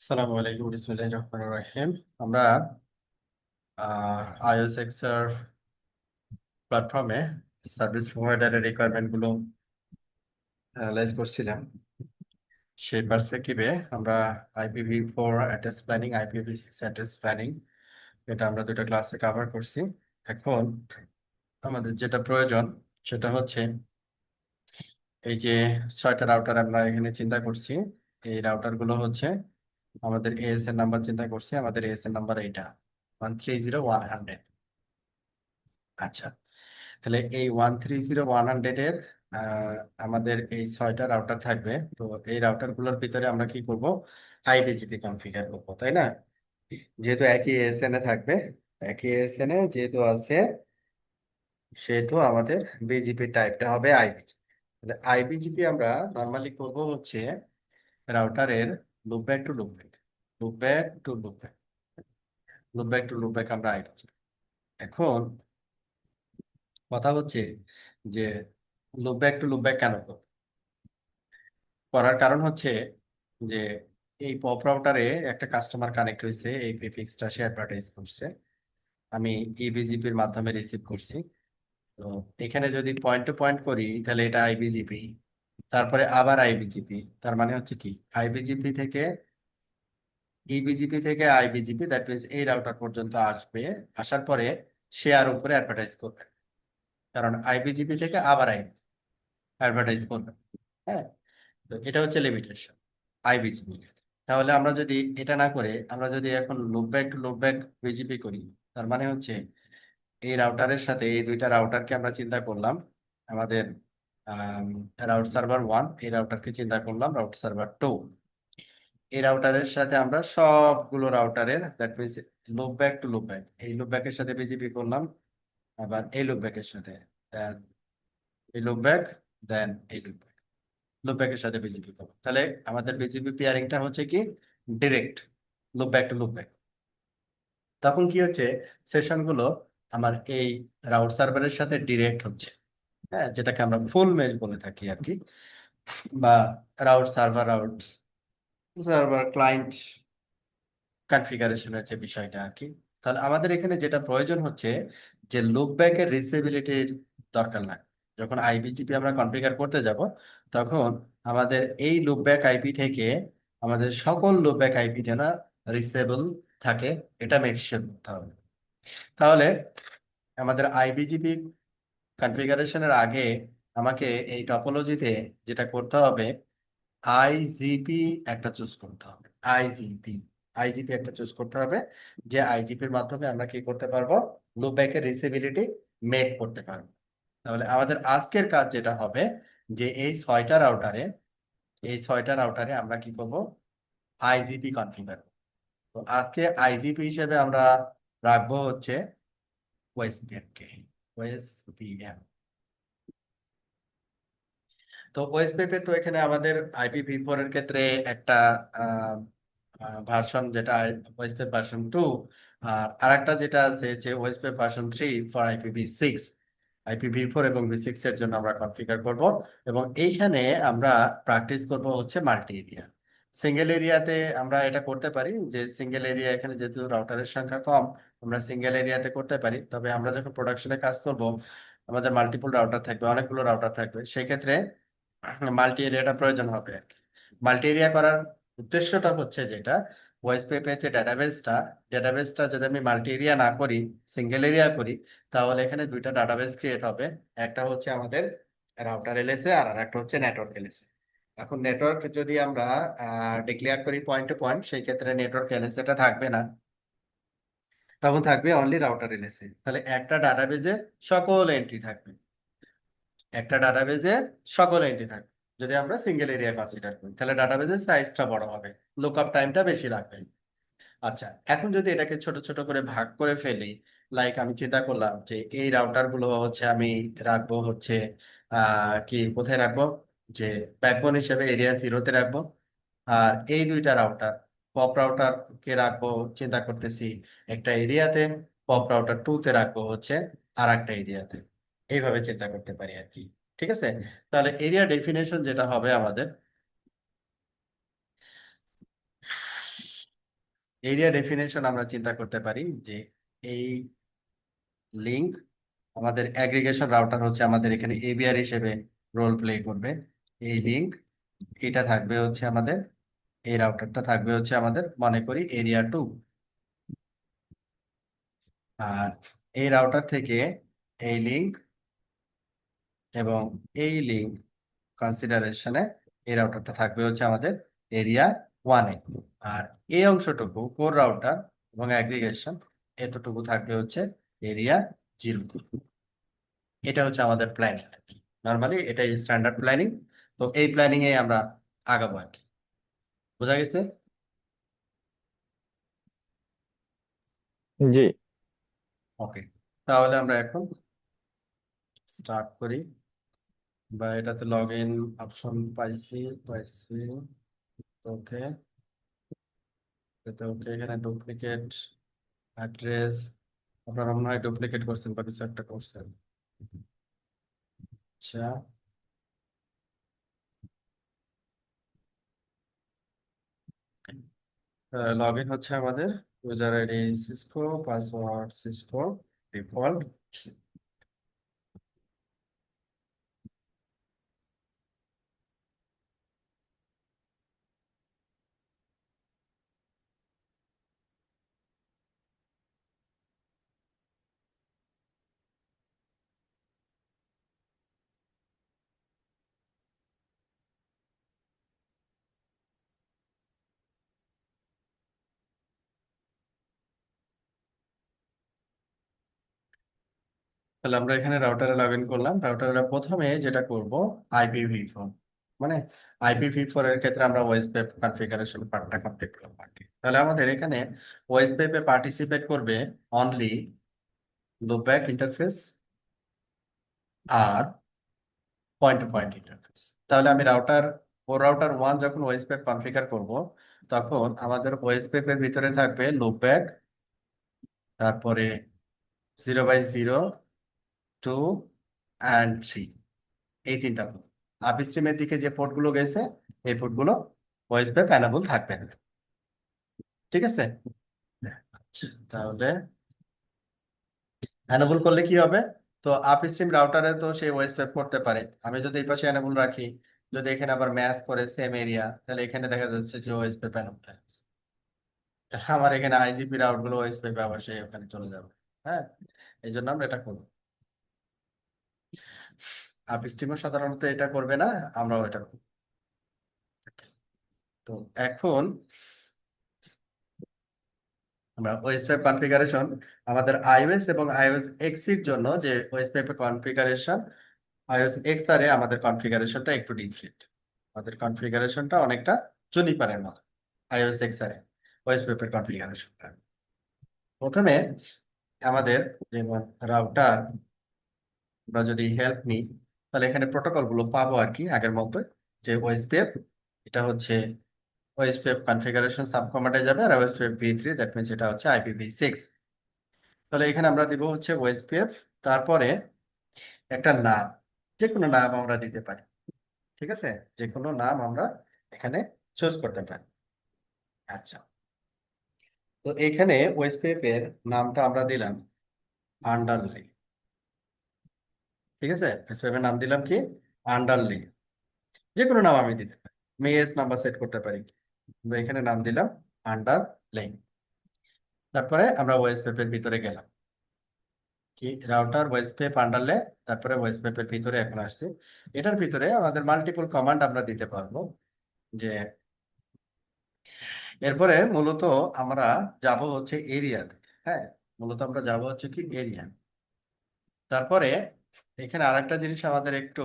আসসালামু আলাইকুম বিসমিল্লাহির রহমানির রহিম। আমরা iOS এর প্ল্যাটফর্মে সার্ভিস প্রোভাইডারের রিকোয়ারমেন্ট গুলো অ্যানালাইজ করছিলাম। সেই পার্সপেক্টিভে আমরা IPv4 address planning, IPv6 address planning এটা আমরা দুটো ক্লাসে কভার করছি। এখন আমাদের যেটা প্রয়োজন সেটা হচ্ছে এই যে 6টা রাউটার আমরা এখানে চিন্তা করছি। এই রাউটার গুলো হচ্ছে আমাদের ASN নাম্বার চিন্তা করছি। আমাদের ASN নাম্বার এইটা 130.100। আচ্ছা, তাহলে এই 130.100 এর আমাদের এই 6টা রাউটার থাকবে। তো এই রাউটার গুলোর ভিতরে আমরা কি করব? আইবিজিপি কনফিগার করবো, তাই না? যেহেতু একই এসএন এ থাকবে, একই এসএন এ যেহেতু আছে, সেহেতু আমাদের বিজিপি টাইপটা হবে আইবিজিপি। তাহলে আইবিজিপি আমরা নর্মালি করব হচ্ছে রাউটারের loopback to loopback, loopback to loopback, loopback to loopback আমরা আইবিজিপি। এখন কথা হচ্ছে যে লুপব্যাক টু লুপব্যাক কেন করব? করার কারণ হচ্ছে যে এই পপ রাউটারে একটা কাস্টমার কানেক্ট হয়েছে, এই প্রিফিক্সটা সে অ্যাডভার্টাইজ করছে, আমি ইবিজিপির মাধ্যমে রিসিভ করছি। তো এখানে যদি পয়েন্ট টু পয়েন্ট করি তাহলে এটা আইবিজিপি, তারপরে আবার আইবিজিপি। তার মানে হচ্ছে কি, আইবিজিপি থেকে ইবিজিপি থেকে আইবিজিপি, দ্যাট মিনস এই রাউটার পর্যন্ত আসবে। আসার পরে সে আর উপরে অ্যাডভার্টাইজ করবে, কারণ আইবিজিপি থেকে আবার অ্যাডভার্টাইজ করবে। হ্যাঁ, তো এটা হচ্ছে লিমিটেশন আইবিজিপি। তাহলে আমরা যদি এটা না করে আমরা যদি এখন লুপব্যাক টু লুপব্যাক বিজিপি করি, তার মানে হচ্ছে এই রাউটারের সাথে এই দুইটা রাউটারকে আমরা চিন্তা করলাম আমাদের রাউট সার্ভার 1, এই রাউটারকে চিন্তা করলাম রাউট সার্ভার 2। এই রাউটারের সাথে আমরা সবগুলো রাউটারের, that means loopback to loopback, এই লুপব্যাকের সাথে বিজিপি করলাম, আবার এই লুপব্যাকের সাথে, দেন এই লুপব্যাক, দেন এই লুপব্যাক, লুপব্যাকের সাথে বিজিপি করবো। তাহলে আমাদের বিজিপি পেয়ারিংটা হচ্ছে কি, ডিরেক্ট লুপব্যাক টু লুপব্যাক। তখন কি হচ্ছে, সেশনগুলো আমার এই রাউট সার্ভারের সাথে ডিরেক্ট হচ্ছে। হ্যাঁ, যেটাকে আমরা ফুল মেল বলে থাকি আর কি, বা route server, route server client কনফিগারেশনের যে বিষয়টা আর কি। তাহলে আমাদের এখানে যেটা প্রয়োজন হচ্ছে যে লুপব্যাকের রিসেবিলিটির দরকার নাই। যখন আইবিজিপি আমরা কনফিগার করতে যাব, তখন আমাদের এই লুপব্যাক আইপি থেকে আমাদের সকল লুপব্যাক আইপি যেন রিসেবল থাকে, এটা মেক শিওর করতে হবে। তাহলে আমাদের আইবিজিপি কনফিগারেশনের আগে আমাকে এই টপোলজিতে যেটা করতে হবে, আইজিপি একটা চুজ করতে হবে। আইজিপি, আইজিপি একটা চুজ করতে হবে, যে আইজিপির মাধ্যমে আমরা কি করতে পারবো, লুপব্যাকের রিসিবিলিটি মেক করতে পারবো। তাহলে আমাদের আজকের কাজ যেটা হবে, যে এই ছয়টা রাউটারে আমরা কি করব, আইজিপি কনফিগার। তো আজকে আইজিপি হিসেবে আমরা রাখবো হচ্ছে ওএসপিএম কে, ওএসপিএম। তো ওএসপিএফ তো এখানে আমাদের IPv4 এর ক্ষেত্রে একটা ভার্সন, যেটা ওএসপিএফ ভার্সন 2, আর আরেকটা যেটা আছে যে OSPF version 3 for IPv6। IPv4 এবং V6 এর জন্য আমরা কনফিগার করব, এবং এইখানে আমরা প্র্যাকটিস করব হচ্ছে মাল্টি এরিয়া। সিঙ্গেল এরিয়াতে আমরা এটা করতে পারি, যে সিঙ্গেল এরিয়া এখানে যেহেতু রাউটারের সংখ্যা কম, আমরা সিঙ্গেল এরিয়াতে করতে পারি। তবে আমরা যখন প্রোডাকশনে কাজ করব, আমাদের মাল্টিপল রাউটার থাকবে, অনেকগুলো রাউটার থাকবে, সেই ক্ষেত্রে মাল্টি এরিয়াটা প্রয়োজন হবে আর কি। মাল্টি এরিয়া করার উদ্দেশ্যটা হচ্ছে যেটা, ভয়েস পেপের যে ডেটাবেসটা যদি আমি মাল্টি এরিয়া না করি, সিঙ্গেল এরিয়া করি, তাহলে এখানে দুইটা ডাটাবেস ক্রিয়েট হবে। একটা হচ্ছে আমাদের রাউটার এলএসএ, আর একটা হচ্ছে নেটওয়ার্ক এলএসএ। এখন নেটওয়ার্ক যদি আমরা ডিক্লেয়ার করি পয়েন্ট টু পয়েন্ট, সেই ক্ষেত্রে নেটওয়ার্ক এলএসএটা থাকবে না, তখন থাকবে অনলি রাউটার এলএসএ। তাহলে একটা ডাটাবেজে সকল এন্ট্রি থাকবে। যদি আমরা সিঙ্গেল এরিয়া কনসিডার করি, তাহলে ডাটাবেজের সাইজটা বড় হবে, লুকআপ টাইমটা বেশি লাগবে। আচ্ছা, এখন যদি এটাকে ছোট ছোট করে ভাগ করে ফেলি, লাইক আমি চিন্তা করলাম যে এই রাউটার গুলো হচ্ছে আমি রাখবো হচ্ছে কি কোথায় রাখবো, যে ব্যাকবোন হিসেবে এরিয়া 0-তে রাখবো। আর এই দুইটা রাউটার, পপ রাউটার কে রাখবো চিন্তা করতেছি একটা এরিয়াতে, পপ রাউটার 2-তে রাখবো হচ্ছে আর একটা এরিয়াতে। এইভাবে চিন্তা করতে পারি আর কি। ঠিক আছে, তাহলে এরিয়া ডেফিনেশন যেটা হবে আমাদের, এরিয়া ডেফিনেশন আমরা চিন্তা করতে পারি যে এই লিংক আমাদের অ্যাগ্রিগেশন রাউটার হচ্ছে আমাদের এখানে এবিআর হিসেবে রোল প্লে করবে। এই লিংক এটা থাকবে হচ্ছে আমাদের, এই রাউটারটা থাকবে হচ্ছে আমাদের মনে করি এরিয়া 2। আর এই রাউটার থেকে এই লিংক এবং এই লিংক কনসিডারেশনে এই রাউটারটা থাকবে হচ্ছে আমাদের এরিয়া 1-এ। আর এই অংশটুকু কোর রাউটার এবং অ্যাগ্রিগেশন এতটুকু থাকবে হচ্ছে এরিয়া 0। এটা হচ্ছে আমাদের প্ল্যানিং। নর্মালি এটাই স্ট্যান্ডার্ড প্ল্যানিং। তো এই প্ল্যানিং এ আমরা আগাবো আর কি। বোঝা গেছে? জি। ওকে, তাহলে আমরা এখন স্টার্ট করি। বা এটাতে লগ ইন অপশন পাইছি পাইছি। ওকে, ওকে, এখানে ডুপ্লিকেট অ্যাড্রেস আপনারা মনে হয় ডুপ্লিকেট করছেন বা কিছু একটা করছেন। আচ্ছা, লগ ইন হচ্ছে আমাদের user ID Cisco, password Cisco default. তাহলে আমরা এখানে রাউটারে লগ ইন করলাম। রাউটারে প্রথমে যেটা করব IPv4, মানে IPv4 এর ক্ষেত্রে আমরা ওএসপিএফ কনফিগারেশন পার্টটা কমপ্লিট করব আর কি। তাহলে আমাদের এখানে ওএসপিএফ এ পার্টিসিপেট করবে only loopback interface R point to point interface. তাহলে আমি রাউটার 1 যখন ওএসপিএফ কনফিগার করব, তখন আমাদের ওএসপিএফ এর ভিতরে থাকবে লুপব্যাক, তারপরে 0x0, 2 and 3, এই তিনটা পোর্ট। আপস্ট্রিমের দিকে যে পোর্টগুলো গেছে এই পোর্টগুলো ওএসপিএফ এনাবল থাকবে না। ঠিক আছে? আচ্ছা, তাহলে এনাবল করলে কি হবে? তো আপস্ট্রিম রাউটারে তো সে ওএসপিএফ করতে পারে। আমি যদি এই পাশে এনাবল রাখি, যদি এখানে আবার ম্যাচ করে সেম এরিয়া, তাহলে এখানে দেখা যাচ্ছে যে ওএসপিএফ এনাবল আছে। তাহলে আমার এখানে আইজিপি রাউট গুলো ওএসপিএফ আবার সে ওখানে চলে যাবে। হ্যাঁ, এই জন্য আমরা এটা করবো। আপস্ট্রিমও সাধারণত এটা করবে না, আমরাও এটা করবো। তো এখন আমরা ওএসপিএফ কনফিগারেশন, আমাদের আইওএস এবং আইওএস এক্স এর জন্য যে ওএসপিএফ কনফিগারেশন, iOS XR এ আমাদের কনফিগারেশনটা একটু ডিফারেন্ট। আমাদের কনফিগারেশনটা অনেকটা জুনিপারের মতো iOS XR এ ওএসপিএফ এর কনফিগারেশনটা। প্রথমে আমাদের যেমন রাউটার, আমরা যদি হেল্প নিই তাহলে এখানে প্রোটোকল গুলো পাবো আর কি আগের মতো। যে ওএসপিএফ, এটা হচ্ছে ওএসপিএফ কনফিগারেশন সাব কমান্ডে যাবে, আর OSPF v3 দ্যাট মিনস এটা হচ্ছে IPv6। তাহলে এখানে আমরা দিব হচ্ছে ওএসপিএফ, তারপরে একটা নাম, যে কোনো নাম আমরা দিতে পারি। ঠিক আছে, যে কোনো নাম আমরা এখানে চুজ করতে পারি। আচ্ছা, তো এখানে ওএসপিএফ এর নামটা আমরা দিলাম আন্ডারলাইন। ঠিক আছে, ওএসপিএফ এর নাম দিলাম কি আন্ডারলাইন। যে কোনো নাম আমি দিতে পারি, আমি এস নাম্বার সেট করতে পারি। আমরা এখানে নাম দিলাম আন্ডারলাইন। তারপরে আমরা ওএসপিএফ এর ভিতরে গেলাম, কি রাউটার ওএসপিএফ আন্ডারলাইন, তারপরে ওএসপিএফ এর ভিতরে এখন আসছে। এটার ভিতরে আমাদের মাল্টিপল কমান্ড আমরা দিতে পারবো। যে এরপরে মূলত আমরা যাব হচ্ছে এরিয়াতে। হ্যাঁ, মূলত আমরা যাব হচ্ছে কি এরিয়া। তারপরে এখানে আরেকটা জিনিস আমাদের একটু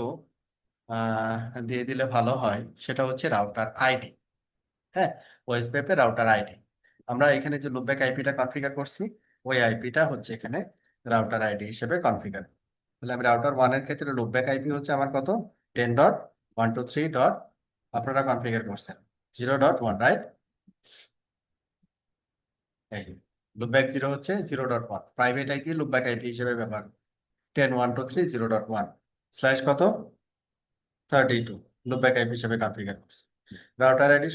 দিয়ে দিলে ভালো হয়, সেটা হচ্ছে রাউটার আইডি। হ্যাঁ, ওএসপিএফ এর রাউটার আইডি। আমরা এখানে যে লুপব্যাক আইপিটা কনফিগার করছি, ওই আইপিটা হচ্ছে এখানে রাউটার আইডি হিসেবে কনফিগার। তাহলে আমি রাউটার 1 এর ক্ষেত্রে লুপব্যাক আইপি হচ্ছে আমার কত, 10.123 ডট, আপনারা কনফিগার করছেন 0.1, রাইট? এই লুপব্যাক 0 হচ্ছে 0.1 প্রাইভেট আইপি, লুপব্যাক আইপি হিসেবে ব্যবহার। 10.123.0.1 কত, 32 লুপব্যাক আইপি হিসেবে কনফিগার করছে। রাউটার আইডি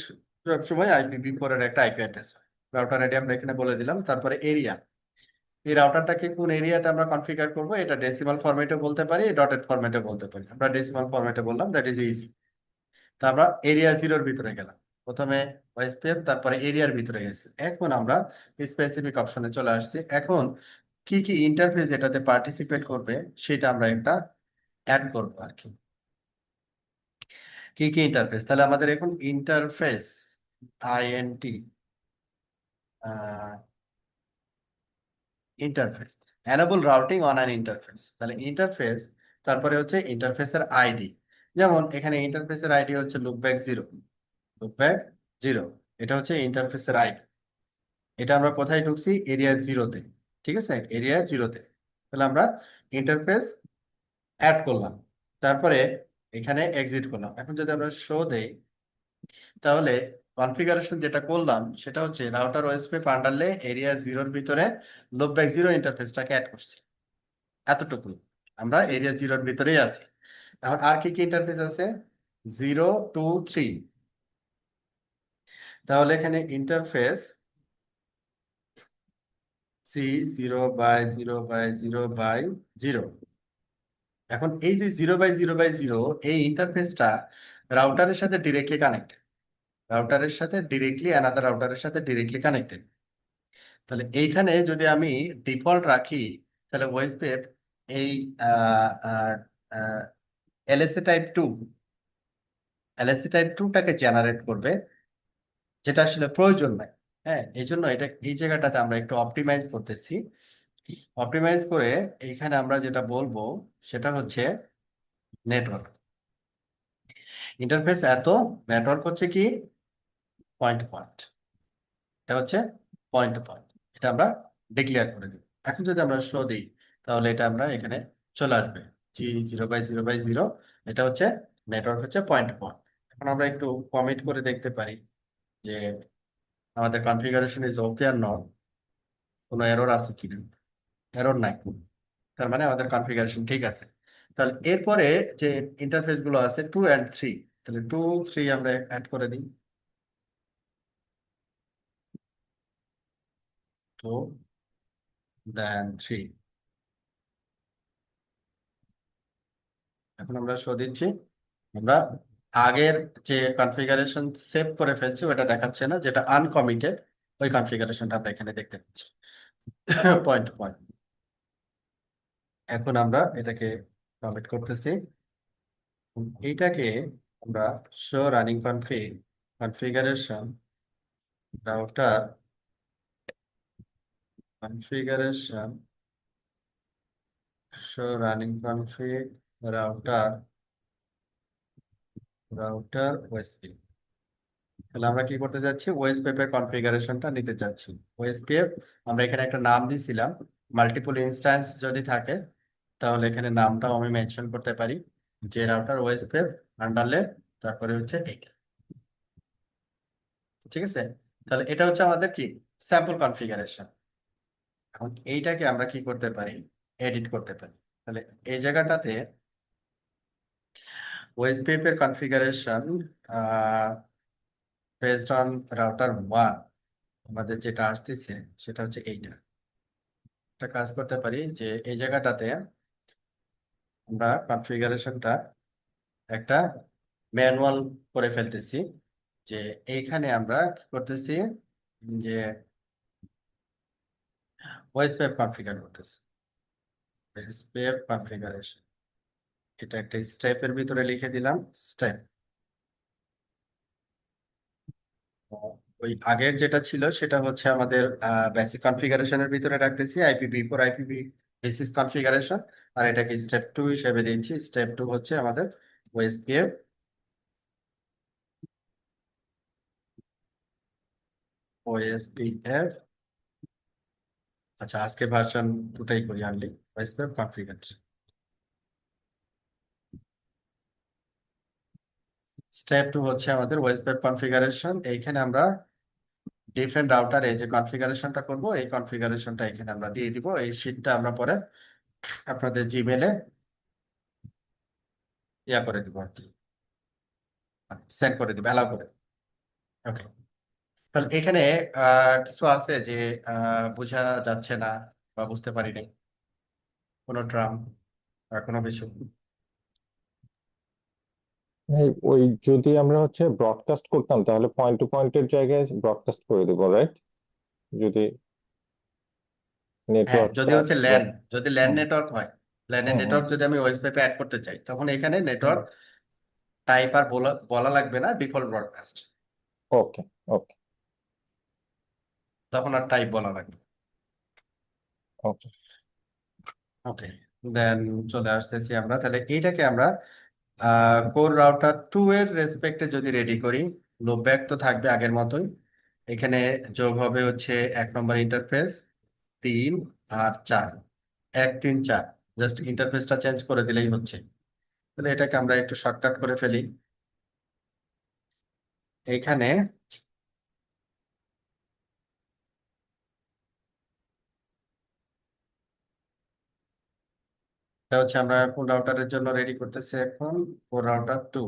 সবসময় IPv4 এর একটা আইপি অ্যাড্রেস হয়। রাউটার আইডি আমরা এখানে বলে দিলাম। তারপরে এরিয়া, এই রাউটারটাকে কোন এরিয়াতে আমরা কনফিগার করব, এটা ডেসিমাল ফরম্যাটে বলতে পারি, ডটেড ফরম্যাটে বলতে পারি। আমরা ডেসিমাল ফরম্যাটে বললাম, দ্যাট ইজ ইজি। তা আমরা এরিয়া জিরোর ভিতরে গেলাম, প্রথমে ওএসপিএফ, তারপরে এরিয়ার ভিতরে গেছি। এখন আমরা স্পেসিফিক অপশনে চলে আসছি। এখন কি কি ইন্টারফেস এটাতে পার্টিসিপেট করবে সেটা আমরা একটা অ্যাড করবো আর কি। কি কি ইন্টারফেস, তাহলে আমাদের এখন interface int interface enable routing on an interface, তাহলে ইন্টারফেস, তারপরে হচ্ছে ইন্টারফেসের আইডি। যেমন এখানে ইন্টারফেসের আইডি হচ্ছে লুপব্যাক জিরো, লুপব্যাক জিরো, এটা হচ্ছে ইন্টারফেসের আইডি। এটা আমরা কোথায় ঢুকছি, এরিয়া জিরোতে, ঠিক আছে, এরিয়া জিরোতে। তাহলে আমরা ইন্টারফেস অ্যাড করলাম, তারপরে এখানে এক্সিট করলাম। এখন যদি আমরা শো দেই, তাহলে কনফিগারেশন যেটা করলাম সেটা হচ্ছে রাউটার ওএসপি আন্ডারলে এরিয়া জিরোর ভিতরে লুপব্যাক জিরো ইন্টারফেসটাকে অ্যাড করছি, এতটুকু। আমরা এরিয়া জিরোর ভিতরেই আছি। এখন আর কি কি ইন্টারফেস আছে, 0 2 3, তাহলে এখানে ইন্টারফেস সি 0/0/0/0। এখন এই যে 0/0/0, এই ইন্টারফেসটা রাউটারের সাথে ডিরেক্টলি কানেক্টেড, রাউটারের সাথে ডিরেক্টলি অ্যানাদার রাউটারের সাথে ডিরেক্টলি কানেক্টেড। তাহলে এইখানে যদি আমি ডিফল্ট রাখি, তাহলে ওয়েসপেপ এই LSA type two, LSA type টুটাকে জেনারেট করবে, যেটা আসলে প্রয়োজন নাই। হ্যাঁ, এই জন্য এটা এই জায়গাটাতে আমরা একটু অপটিমাইজ করতেছি। অপটিমাইজ করে এইখানে আমরা যেটা বলবো সেটা হচ্ছে নেটওয়ার্ক ইন্টারফেস এত, নেটওয়ার্ক হচ্ছে কি পয়েন্ট টু পয়েন্ট, এটা হচ্ছে পয়েন্ট টু পয়েন্ট, এটা আমরা ডিক্লেয়ার করে দিই। এখন যদি আমরা শো দিই, তাহলে এটা আমরা এখানে চলে আসবে, জি 0/0/0, এটা হচ্ছে নেটওয়ার্ক হচ্ছে পয়েন্ট টু পয়েন্ট। এখন আমরা একটু কমিট করে দেখতে পারি যে আমাদের configuration is okay are not, কোনো এরর আছে কিনা। এরর নাই, তার মানে আমাদের কনফিগারেশন ঠিক আছে। তাহলে এরপরে যে ইন্টারফেস গুলো আছে 2 and 3, তাহলে 2 3 আমরা অ্যাড করে দিই। 2 then 3, এখন আমরা শো দিচ্ছি। আমরা আগের যে কনফিগারেশন সেভ করে ফেলছি ওটা দেখাচ্ছে না, যেটা আনকমিটেড ওই কনফিগারেশনটা আমরা এখানে দেখতে পাচ্ছি পয়েন্ট টু পয়েন্ট। এখন আমরা এটাকে কমিট করতেছি, এইটাকে আমরা show running config configuration router configuration show running config router router OSP. তাহলে আমরা কি করতে যাচ্ছি, ওএসপিএফ এর কনফিগারেশনটা নিতে যাচ্ছি। ওএসপিএফ আমরা এখানে একটা নাম দিছিলাম, মাল্টিপল ইনস্ট্যান্স যদি থাকে তাহলে এখানে নামটাও আমি মেনশন করতে পারি, যে রাউটার ওএসপিএফ আন্ডারলে, তারপরে হচ্ছে এইটা, ঠিক আছে। তাহলে এটা হচ্ছে আমাদের কি স্যাম্পল কনফিগারেশন। এখন এইটাকে আমরা কি করতে পারি, এডিট করতে পারি। তাহলে এই জায়গাটাতে ওএসপিএফ এর কনফিগারেশন বেসড অন রাউটার 1, আমাদের যেটা আসতেছে সেটা হচ্ছে এইটা। একটা কাজ করতে পারি যে এই জায়গাটাতে আমরা কনফিগারেশনটা একটা ম্যানুয়াল করে ফেলতেছি, যে এইখানে আমরা কি করতেছি, যে ওএসপিএফ কনফিগার করতেছি, ওএসপিএফ কনফিগারেশন, এটা একটা স্টেপের ভিতরে লিখে দিলাম স্টেপ। ওই আগের যেটা ছিল সেটা হচ্ছে আমাদের বেসিক কনফিগারেশনের ভিতরে রাখতেছি, IPv4 আইপিভি বেসিস কনফিগারেশন, আর এটাকে স্টেপ 2 হিসেবে দিচ্ছি। স্টেপ 2 হচ্ছে আমাদের ওএসপিএফ ওএসপিএফ আচ্ছা, আজকে ভার্সন 2টাই করি অনলি, ওএসপিএফ কনফিগারেশন। স্টেপ 2 হচ্ছে আমাদের ওএসপিএফ কনফিগারেশন। এইখানে আমরা ডিফারেন্ট রাউটারে যে কনফিগারেশনটা করব, এই কনফিগারেশনটা এখানে আমরা দিয়ে দিব। এই শীটটা আমরা পরে আপনাদের জিমেলে ইয়া করে দিব আর কি, সেন্ড করে দিব, অ্যালাউ করে। ওকে, তাহলে এখানে কিছু আছে যে বোঝা যাচ্ছে না বা বুঝতে পারিনি, কোনো ট্রাম বা কোনো কিছু। ওই যদি আমরা হচ্ছে ব্রডকাস্ট করতাম তাহলে পয়েন্ট টু পয়েন্টের জায়গায় ব্রডকাস্ট করে দেবো, রাইট? যদি হ্যাঁ, যদি নেটওয়ার্কটা হচ্ছে ল্যান, যদি ল্যান হুম নেটওয়ার্ক হয়, ল্যানের হুম হুম নেটওয়ার্ক যদি আমি ওয়েব পেপে অ্যাড করতে চাই, তখন এখানে হুম নেটওয়ার্ক টাইপ আর বলা বলা লাগবে না, ডিফল্ট ব্রডকাস্ট। ওকে ওকে তখন আর টাইপ বলা লাগবে। ওকে ওকে, দেন চলে আসতেছি আমরা, তাহলে এইটাকে আমরা কোর রাউটার 2 এর রেসপেক্টে যদি রেডি করি, লুপ ব্যাক তো থাকবে আগের মতোই। এখানে যোগ হবে হচ্ছে 1 নম্বর ইন্টারফেস, 3 আর 4, 1 3 4, জাস্ট ইন্টারফেসটা চেঞ্জ করে দিলেই হচ্ছে। তাহলে এটাকে আমরা একটু শর্টকাট করে ফেলি। এইখানে এটা হচ্ছে আমরা কোন রাউটারের জন্য রেডি করতেছি এখন, core router 2,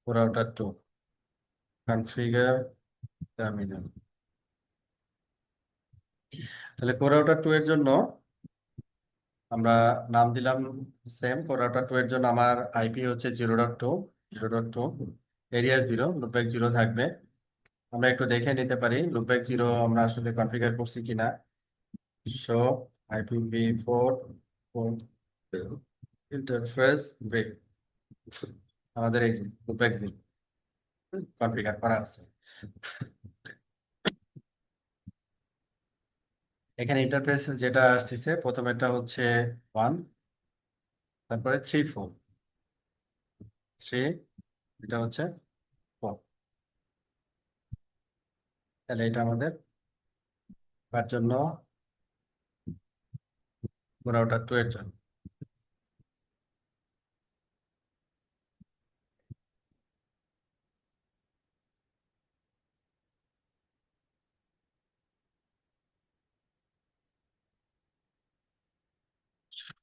core router 2 configure terminal. তাহলে কোর রাউটার 2 এর জন্য আমরা নাম দিলাম সেম। কোর রাউটার 2 এর জন্য আমার আইপি হচ্ছে 0.2, 0.2, এরিয়া 0, লুপব্যাক 0 থাকবে। আমরা একটু দেখে নিতে পারি লুপব্যাক 0 আমরা আসলে কনফিগার করছি কিনা। শো IPv4 ইন্টারফেস ব্রেক, আমাদের এই যে লুপব্যাক 0 কনফিগার করা আছে। এখানে ইন্টারফেস যেটা আসছে প্রথমেরটা হচ্ছে 1, তারপরে 3 4, 3, এটা হচ্ছে 4। তাহলে এটা আমাদের কার জন্য, রাউটার 2 এর জন্য।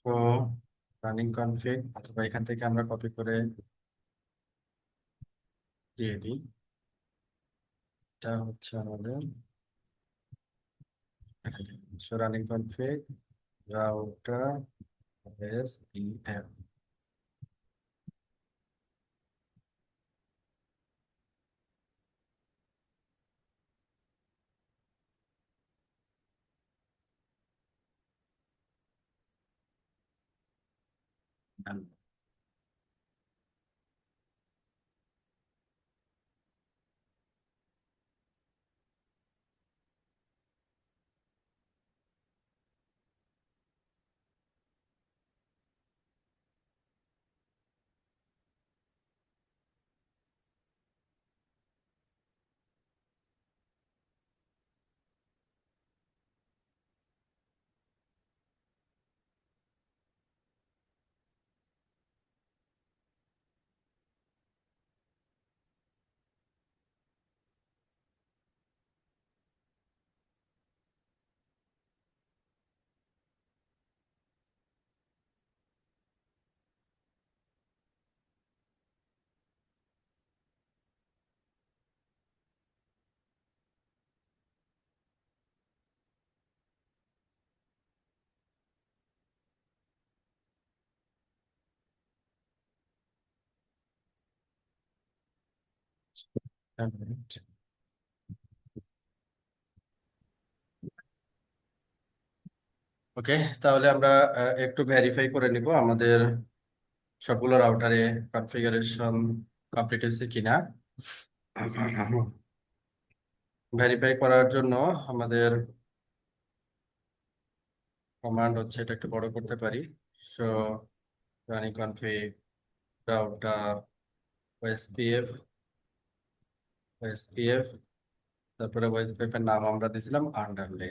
তো রানিং কনফিগ, অথবা এখান থেকে আমরা কপি করে দিয়ে দিই। এটা হচ্ছে আমাদের রানিং কনফিগ রাউটার SPF। ওকে, তাহলে আমরা একটু ভেরিফাই করে নিব আমাদের সবগুলো রাউটারে কনফিগারেশন কমপ্লিট হয়েছে কিনা। ভেরিফাই করার জন্য আমাদের কমান্ড হচ্ছে, এটা একটু বড় করতে পারি। So running config router OSPF, OSPF, তারপরে ওএসপিএফ এর নাম আমরা দিয়েছিলাম আন্ডারলে।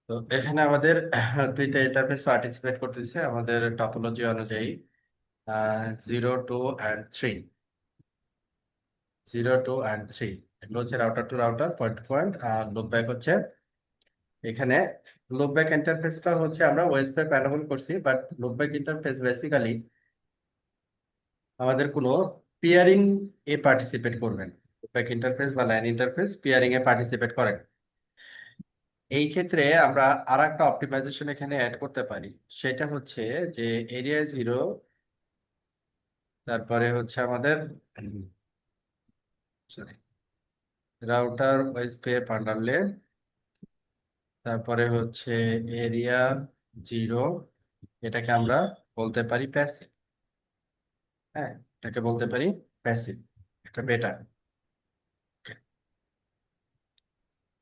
তো এখানে আমাদের 2টা ইন্টারফেস পার্টিসিপেট করতেছে আমাদের টপোলজি অনুযায়ী, 0 2 and 3, 0 2 and 3, এগুলো হচ্ছে router to router, point to point. আর লুপ ব্যাক হচ্ছে এখানে, লুপ ব্যাক ইন্টারফেসটা হচ্ছে আমরা ওয়েবসাইট প্যানেবল করছি, but loop back interface basically আমাদের কোনো পিয়ারিং এ পার্টিসিপেট করবেন, ব্যাক ইন্টারফেস বা লাইন ইন্টারফেস পিয়ারিং এ পার্টিসিপেট করেন। এই ক্ষেত্রে আমরা আর একটা অপটিমাইজেশন এখানে অ্যাড করতে পারি, সেটা হচ্ছে যে এরিয়া জিরো, তারপরে হচ্ছে আমাদের সরি রাউটার ওয়েসপেপ আন্ডারলেন, তারপরে হচ্ছে এরিয়া জিরো, এটাকে আমরা বলতে পারি প্যাসিভ। হ্যাঁ, এটাকে বলতে পারি প্যাসিভ, এটা বেটার।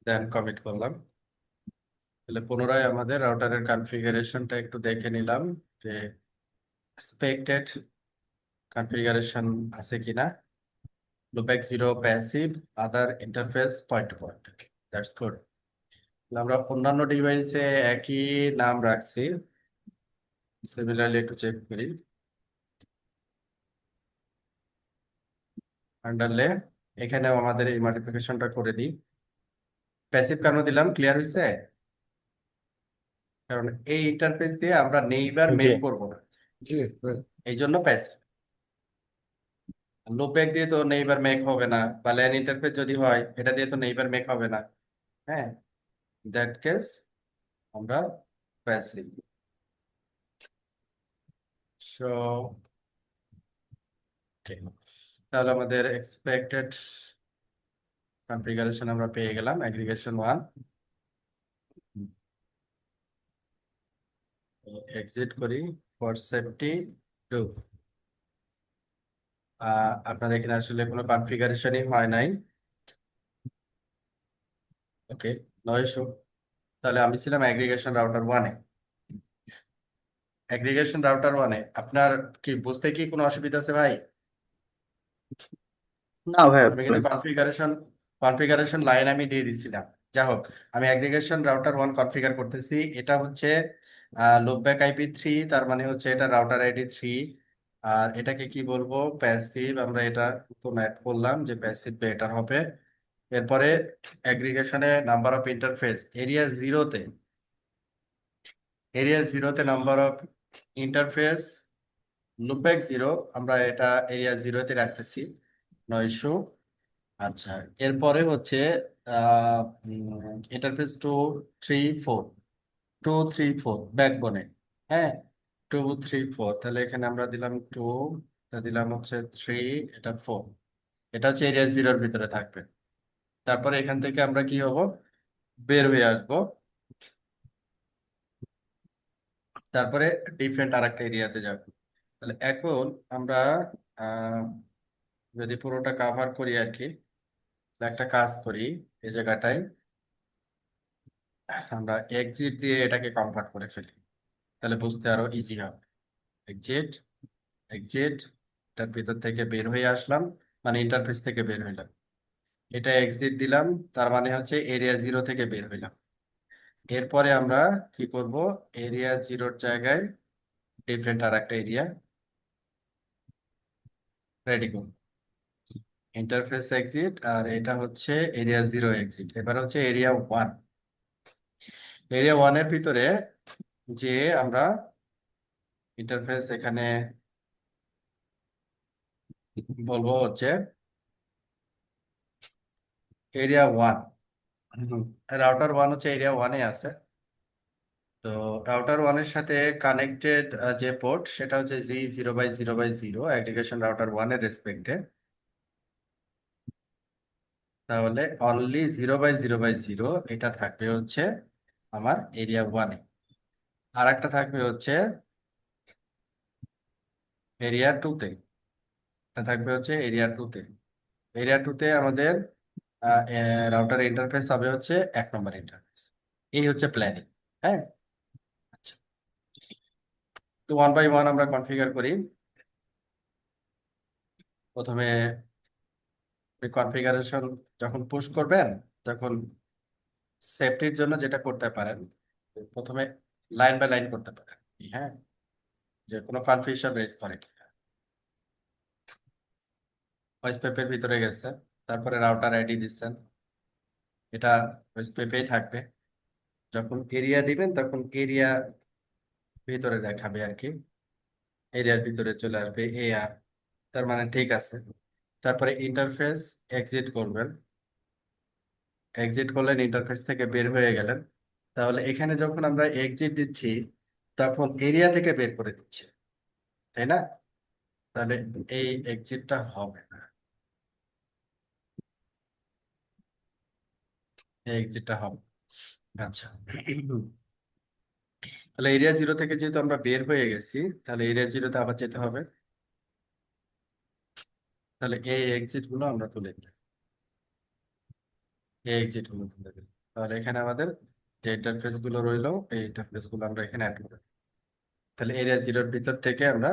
দেন কমিট করলাম। তাহলে পুনরায় আমাদের রাউটারের কনফিগারেশনটা একটু দেখে নিলাম যে এক্সপেক্টেড কনফিগারেশন আছে কিনা। Loopback zero passive, other interface point to point, that's good. আমরা অন্যান্য ডিভাইসে একই নাম রাখছি, সিমিলারলি একটু চেক করি। আন্ডারলে এখানেও আমাদের এই মডিফিকেশনটা করে দিই। প্যাসিভ কেন দিলাম, ক্লিয়ার হয়েছে? কারণ এই ইন্টারফেস দিয়ে আমরা নেইবার জি। মেক করব না, জি ভাই। এই জন্য প্যাসিভ। লুপব্যাক দিয়ে তো নেইবার মেক হবে না, বা ল্যান ইন্টারফেস যদি হয় এটা দিয়ে তো নেইবার মেক হবে না। হ্যাঁ, দ্যাট কেস আমরা প্যাসিভ। সো তাহলে আমাদের এক্সপেক্টেড কনফিগারেশন আমরা পেয়ে গেলাম, অ্যাগ্রিগেশন 1। এক্সিট করি ফর সেফটি 2। আপনার এখানে আসলে কোনো কনফিগারেশনই হয় নাই। ওকে, নো ইস্যু। তাহলে আমি ছিলাম অ্যাগ্রিগেশন রাউটার 1-এ। অ্যাগ্রিগেশন রাউটার 1-এ আপনার কি বুঝতে কি কোনো অসুবিধা আছে ভাই? না ভাই, আমি কিন্তু কনফিগারেশন লাইন আমি দিয়ে দিচ্ছিলাম। যা হোক, আমি অ্যাগ্রিগেশন রাউটার 1 কনফিগার করতেছি। এটা হচ্ছে লুপব্যাক IP3, তার মানে হচ্ছে এটা রাউটার আইডি 3। আর এটাকে কি বলবো, প্যাসিভ। আমরা এটা ম্যাট করলাম যে প্যাসিভ বেটার হবে। এরপরে অ্যাগ্রিগেশনে নাম্বার অফ ইন্টারফেস এরিয়া জিরোতে number of interface loopback zero, আমরা এটা এরিয়া জিরোতে রাখতেছি, নো ইস্যু। আচ্ছা, এরপরে হচ্ছে ইন্টারফেস 2 3 4, 2 3 4 ব্যাকবোনে। হ্যাঁ, 2 3 4, তাহলে এখানে আমরা দিলাম 2, এটা দিলাম হচ্ছে 3, এটা 4। এটা হচ্ছে এরিয়া জিরোর ভিতরে থাকবে। তারপরে এখান থেকে আমরা কি হব, বের হয়ে আসবো। তারপরে ডিফারেন্ট আর একটা এরিয়াতে যাব। তাহলে এখন আমরা আহ, যদি পুরোটা কাভার করি আর কি, তাহলে একটা কাজ করি, এই জায়গাটায় আমরা এক্সিট দিয়ে এটাকে কনভার্ট করে ফেলি, তাহলে বুঝতে আরো ইজি হবে। এক্সিট, এক্সিট, এটার ভিতর থেকে বের হয়ে আসলাম, মানে ইন্টারফেস থেকে বের হইলাম। এটা এক্সিট দিলাম, তার মানে হচ্ছে এরিয়া জিরো থেকে বের হইলাম। এরপরে আমরা কি করব, এরিয়া জিরোর জায়গায় ডিফারেন্ট আর একটা এরিয়া রেডি করব। ইন্টারফেস এক্সিট, আর এটা হচ্ছে এরিয়া জিরো এক্সিট। এবার হচ্ছে এরিয়া 1। এরিয়া 1-এর ভিতরে যে আমরা ইন্টারফেস এখানে বলবো হচ্ছে এরিয়া 1। রাউটার 1 হচ্ছে এরিয়া 1-এ আছে। তো রাউটার 1-এর সাথে কানেক্টেড যে পোর্ট সেটা হচ্ছে G0/0/0 অ্যাগ্রিগেশন রাউটার 1-এর রেসপেক্টে। তাহলে অনলি 0/0/0 এটা থাকবে হচ্ছে আমার এরিয়া 1-এ। আর একটা থাকবে হচ্ছে এরিয়া 2-তে, এটা থাকবে হচ্ছে এরিয়া 2-তে। এরিয়া 2-তে আমাদের রাউটার ইন্টারফেস হবে হচ্ছে 1 নম্বর ইন্টারফেস। এই হচ্ছে প্ল্যানিং। হ্যাঁ, আচ্ছা, তো 1/1 আমরা কনফিগার করি। প্রথমে কনফিগারেশন যখন পুশ করবেন, তখন সেফটির জন্য যেটা করতে পারেন, প্রথমে লাইন বাই লাইন করতে পারেন। হ্যাঁ, যে কোনো কনফিউশন রেজ করে কিনা। ভয়েস পেপের ভিতরে গেছে, তারপরে রাউটার আইডি দিচ্ছেন, এটা ভয়েস পেপেই থাকবে। যখন এরিয়া দিবেন তখন এরিয়া ভিতরে দেখাবে আর কি, এরিয়ার ভিতরে চলে আসবে এআর। তার মানে ঠিক আছে। তারপরে ইন্টারফেস এক্সিট করবেন, এক্সিট করলেন, ইন্টারফেস থেকে বের হয়ে গেলেন। তাহলে এখানে যখন আমরা এক্সিট দিচ্ছি তখন এরিয়া থেকে বের করে দিচ্ছে, তাই না? তাহলে এই এক্সিটটা হবে না, এই এক্সিটটা হবে। আচ্ছা, তাহলে এরিয়া জিরো থেকে যেহেতু আমরা বের হয়ে গেছি, তাহলে এরিয়া জিরোতে আবার যেতে হবে। তাহলে এই এক্সিট গুলো আমরা তুলে দিই, এই এক্সিট গুলো তুলে দিই। তাহলে এখানে আমাদের যে ইন্টারফেস গুলো রইলো, এই ইন্টারফেস গুলো আমরা এখানে অ্যাড করব। তাহলে এরিয়া জিরোর ভিতর থেকে আমরা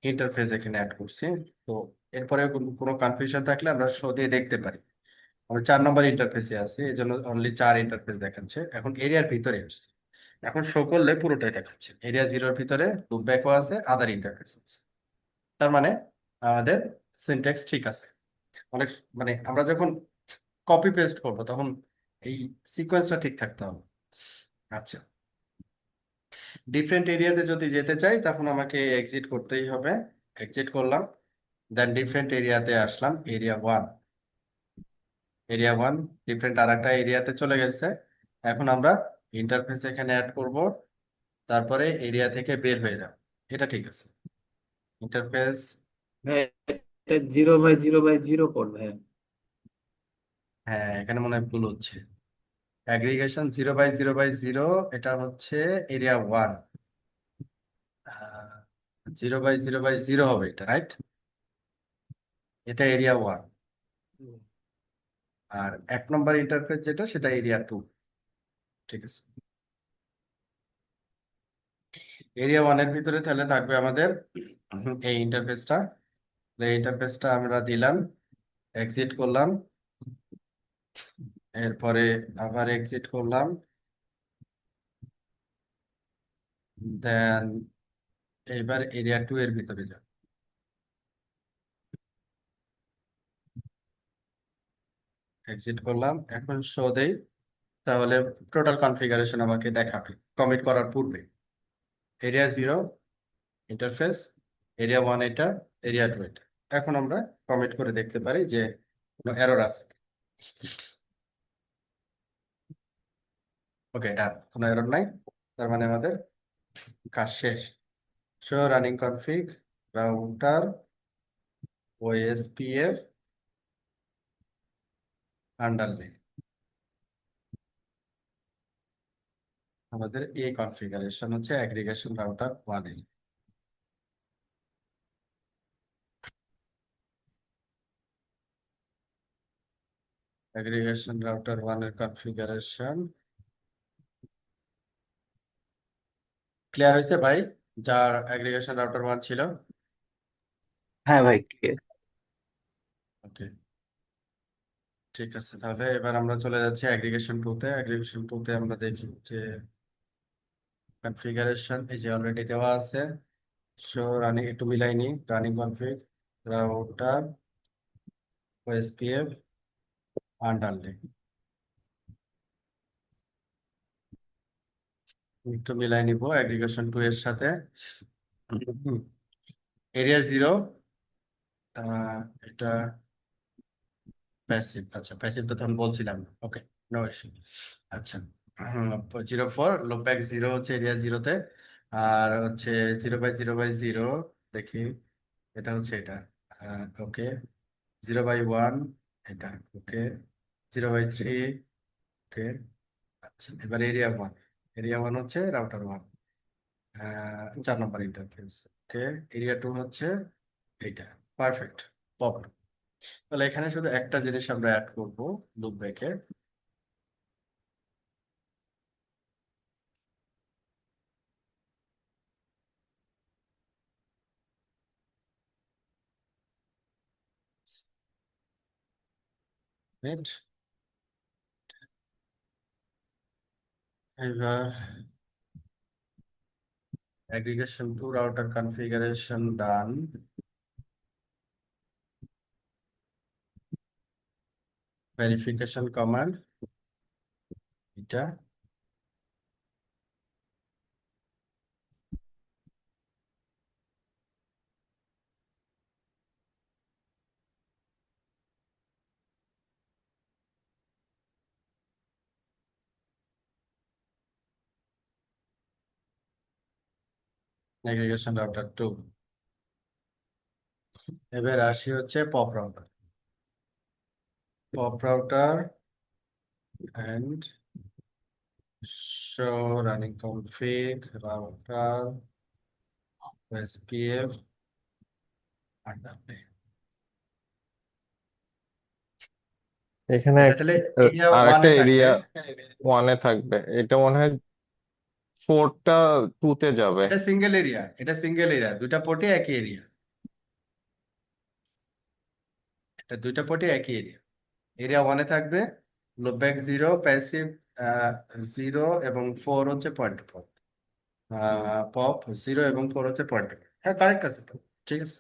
ইন্টারফেস এখানে অ্যাড করছি। তো এরপরে কোনো কনফিউশন থাকলে আমরা শো দিয়ে দেখতে পারি। আমরা 4 নম্বর ইন্টারফেসে আছি, এই জন্য অনলি 4 ইন্টারফেস দেখাচ্ছে। এখন এরিয়ার ভিতরে আসছে, এখন শো করলে পুরোটাই দেখাচ্ছে। এরিয়া জিরোর ভিতরে লুপব্যাকও আছে, আদার ইন্টারফেস আছে। তার মানে আমাদের সিনট্যাক্স ঠিক আছে। অনেক মানে আমরা যখন কপি পেস্ট করবো তখন এই সিকোয়েন্সটা ঠিক থাকতে হবে। আচ্ছা, ডিফারেন্ট এরিয়াতে যদি যেতে চাই তখন আমাকে এক্সিট করতেই হবে। এক্সিট করলাম, দেন ডিফারেন্ট এরিয়াতে আসলাম, এরিয়া 1। এরিয়া 1 ডিফারেন্ট আর একটা এরিয়াতে চলে গেছে। এখন আমরা ইন্টারফেস এখানে অ্যাড করব, তারপরে এরিয়া থেকে বের হয়ে যাব। এটা ঠিক আছে। ইন্টারফেস, হ্যাঁ, এটা 0/0/0 করবে, হ্যাঁ। হ্যাঁ এখানে মনে হয় ভুল হচ্ছে। অ্যাগ্রিগেশন 0/0/0, এটা হচ্ছে এরিয়া 1। 0/0/0 হবে এটা, রাইট? এটা এরিয়া 1। আর 1 নম্বর ইন্টারফেস যেটা, সেটা এরিয়া 2। ঠিক আছে, এরিয়া 1 এর ভিতরে তাহলে থাকবে আমাদের এই ইন্টারফেসটা। এই ইন্টারফেসটা আমরা দিলাম, এক্সিট করলাম, এরপরে আবার এক্সিট করলাম, দেন এবার এরিয়া 2 এর ভিতরে যাব, এক্সিট করলাম, এখন শো দেই। তাহলে টোটাল কনফিগারেশন আমাকে দেখাবে কমিট করার পূর্বে। এরিয়া 0 ইন্টারফেস, এরিয়া 1 এটা, এরিয়া 2 এটা। এখন আমরা কমিট করে দেখতে পারি যে কোনো এরর আছে। ওকে, ডান, কোনো এরর নাই। তার মানে আমাদের কাজ শেষ। Show running config router OSPF underline, আমাদের এই কনফিগারেশন হচ্ছে অ্যাগ্রিগেশন রাউটার 1 এর। অ্যাগ্রিগেশন রাউটার 1 এর কনফিগারেশন ক্লিয়ার হয়েছে ভাই? যার অ্যাগ্রিগেশন রাউটার 1 ছিল। হ্যাঁ ভাই, ক্লিয়ার। ওকে, ঠিক আছে। তাহলে এবার আমরা চলে যাচ্ছি অ্যাগ্রিগেশন 2 তে। অ্যাগ্রিগেশন 2 তে আমরা দেখি যে কনফিগারেশন এই যে অলরেডি দেওয়া আছে। শো রানিং, একটু মিলাই নি, running config router OSPF underline, একটু মিলাই নিব অ্যাগ্রিগেশন 2 এর সাথে। এরিয়া 0, এটা প্যাসিভ। আচ্ছা, প্যাসিভ তো তখন বলছিলাম। ওকে, নো ইস্যু। আচ্ছা, 0/4 লোপব্যাক 0 হচ্ছে এরিয়া 0 তে। আর হচ্ছে 0/0/0 দেখি, এটা হচ্ছে এটা। ওকে, 0/1 এটা। ওকে, 0/3। ওকে, আচ্ছা, এবার এরিয়া 1। এরিয়া 1 হচ্ছে রাউটার 1, 4 নম্বর ইন্টারফেস। ওকে, এরিয়া 2 হচ্ছে এইটা। Perfect, pop. তাহলে এখানে শুধু একটা জিনিস আমরা অ্যাড করবো লুপ ব্যাকে। নেট, এবার aggregation 2 router configuration done. Verification command এটা, এগ্রিগেশন রাউটার 2। এবার আসি হচ্ছে pop router. Pop router and show running config router SPF and apply। এখানে এটা তাহলে এরিয়া আর একটা 1-এ থাকবে। এরিয়া 1-এ থাকবে, এটা মনে হয় 4টা 2-তে যাবে। এটা সিঙ্গেল এরিয়া, দুইটা পোর্টে একই এরিয়া। এটা দুইটা পোর্টে একই এরিয়া। এরিয়া 1-এ থাকবে লুপব্যাক 0, প্যাসিভ 0 এবং 4 হচ্ছে পয়েন্ট টু পয়েন্ট। পপ 0 এবং 4 হচ্ছে পয়েন্ট টু পয়েন্ট। হ্যাঁ, কারেক্ট আছে তো, ঠিক আছে।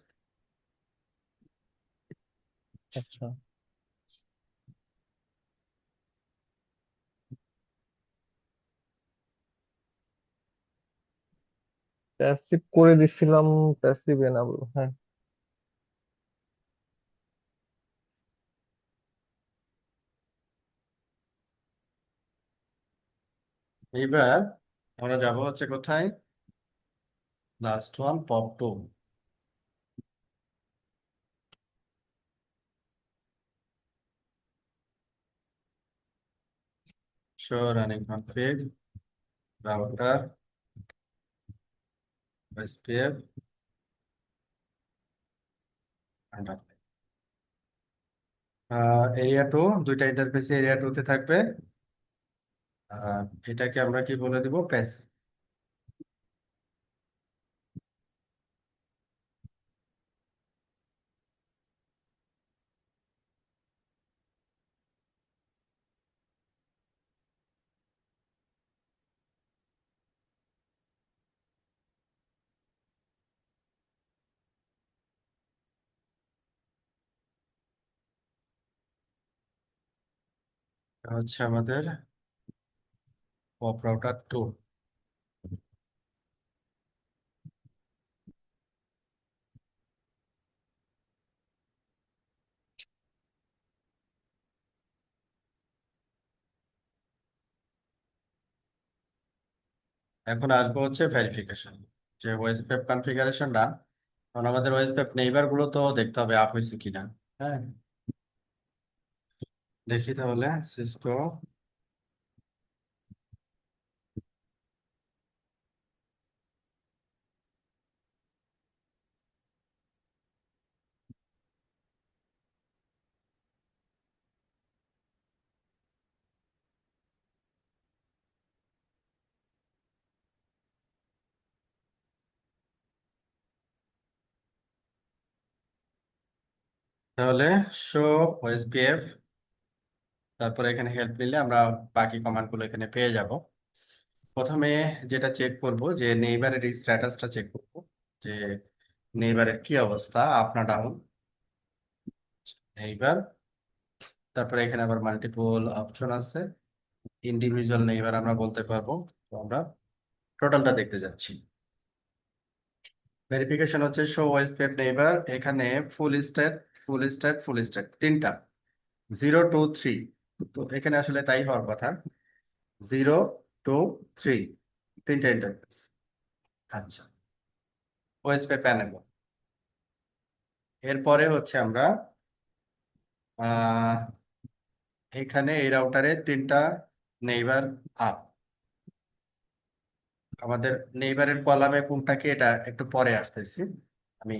আচ্ছা, প্যাসিভ করে দিছিলাম, প্যাসিভ এনাবল, হ্যাঁ। এইবার আমরা যাব হচ্ছে কোথায়, last one pop 2। Show running config router SPF and apply। Area 2, দুইটা ইন্টারফেসে এরিয়া 2 তে থাকবে। আর এটাকে আমরা কি বলে দিব, প্যাসিভ। হচ্ছে আমাদের পপ রাউটার 2। এখন আসবো হচ্ছে ভেরিফিকেশন, যে ওএসপিএফ কনফিগারেশনটা। কারণ আমাদের ওএসপিএফ নেইবার গুলো তো দেখতে হবে আপ হয়েছে কিনা। হ্যাঁ, দেখি তাহলে সিসকো তাহলে শো ওএসপিএফ, তারপরে এখানে হেল্প নিলে আমরা বাকি কমান্ড গুলো এখানে পেয়ে যাব। প্রথমে যেটা চেক করব, যে নেইবারের স্ট্যাটাসটা চেক করব, যে নেইবারের কি অবস্থা, আপ না ডাউন নেইবার। তারপরে এখানে আবার মাল্টিপল অপশন আছে, ইন্ডিভিজুয়াল নেইবার আমরা বলতে পারবো। তো আমরা টোটালটা দেখতে যাচ্ছি। ভেরিফিকেশন হচ্ছে শো ওএসপিএফ নেইবার, এখানে ফুল স্ট্যাক তিনটা, 0 2 3। তো এখানে আসলে তাই হওয়ার কথা, 0 2 3 তিনটা ইন্টারফেস। আচ্ছা, ওএসপিএফ প্যানেল। এরপরে হচ্ছে আমরা আহ এখানে এই রাউটারে তিনটা নেইবার আপ। আমাদের নেইবারের কলামে কোনটা কি, এটা একটু পরে আসতেছি। আমি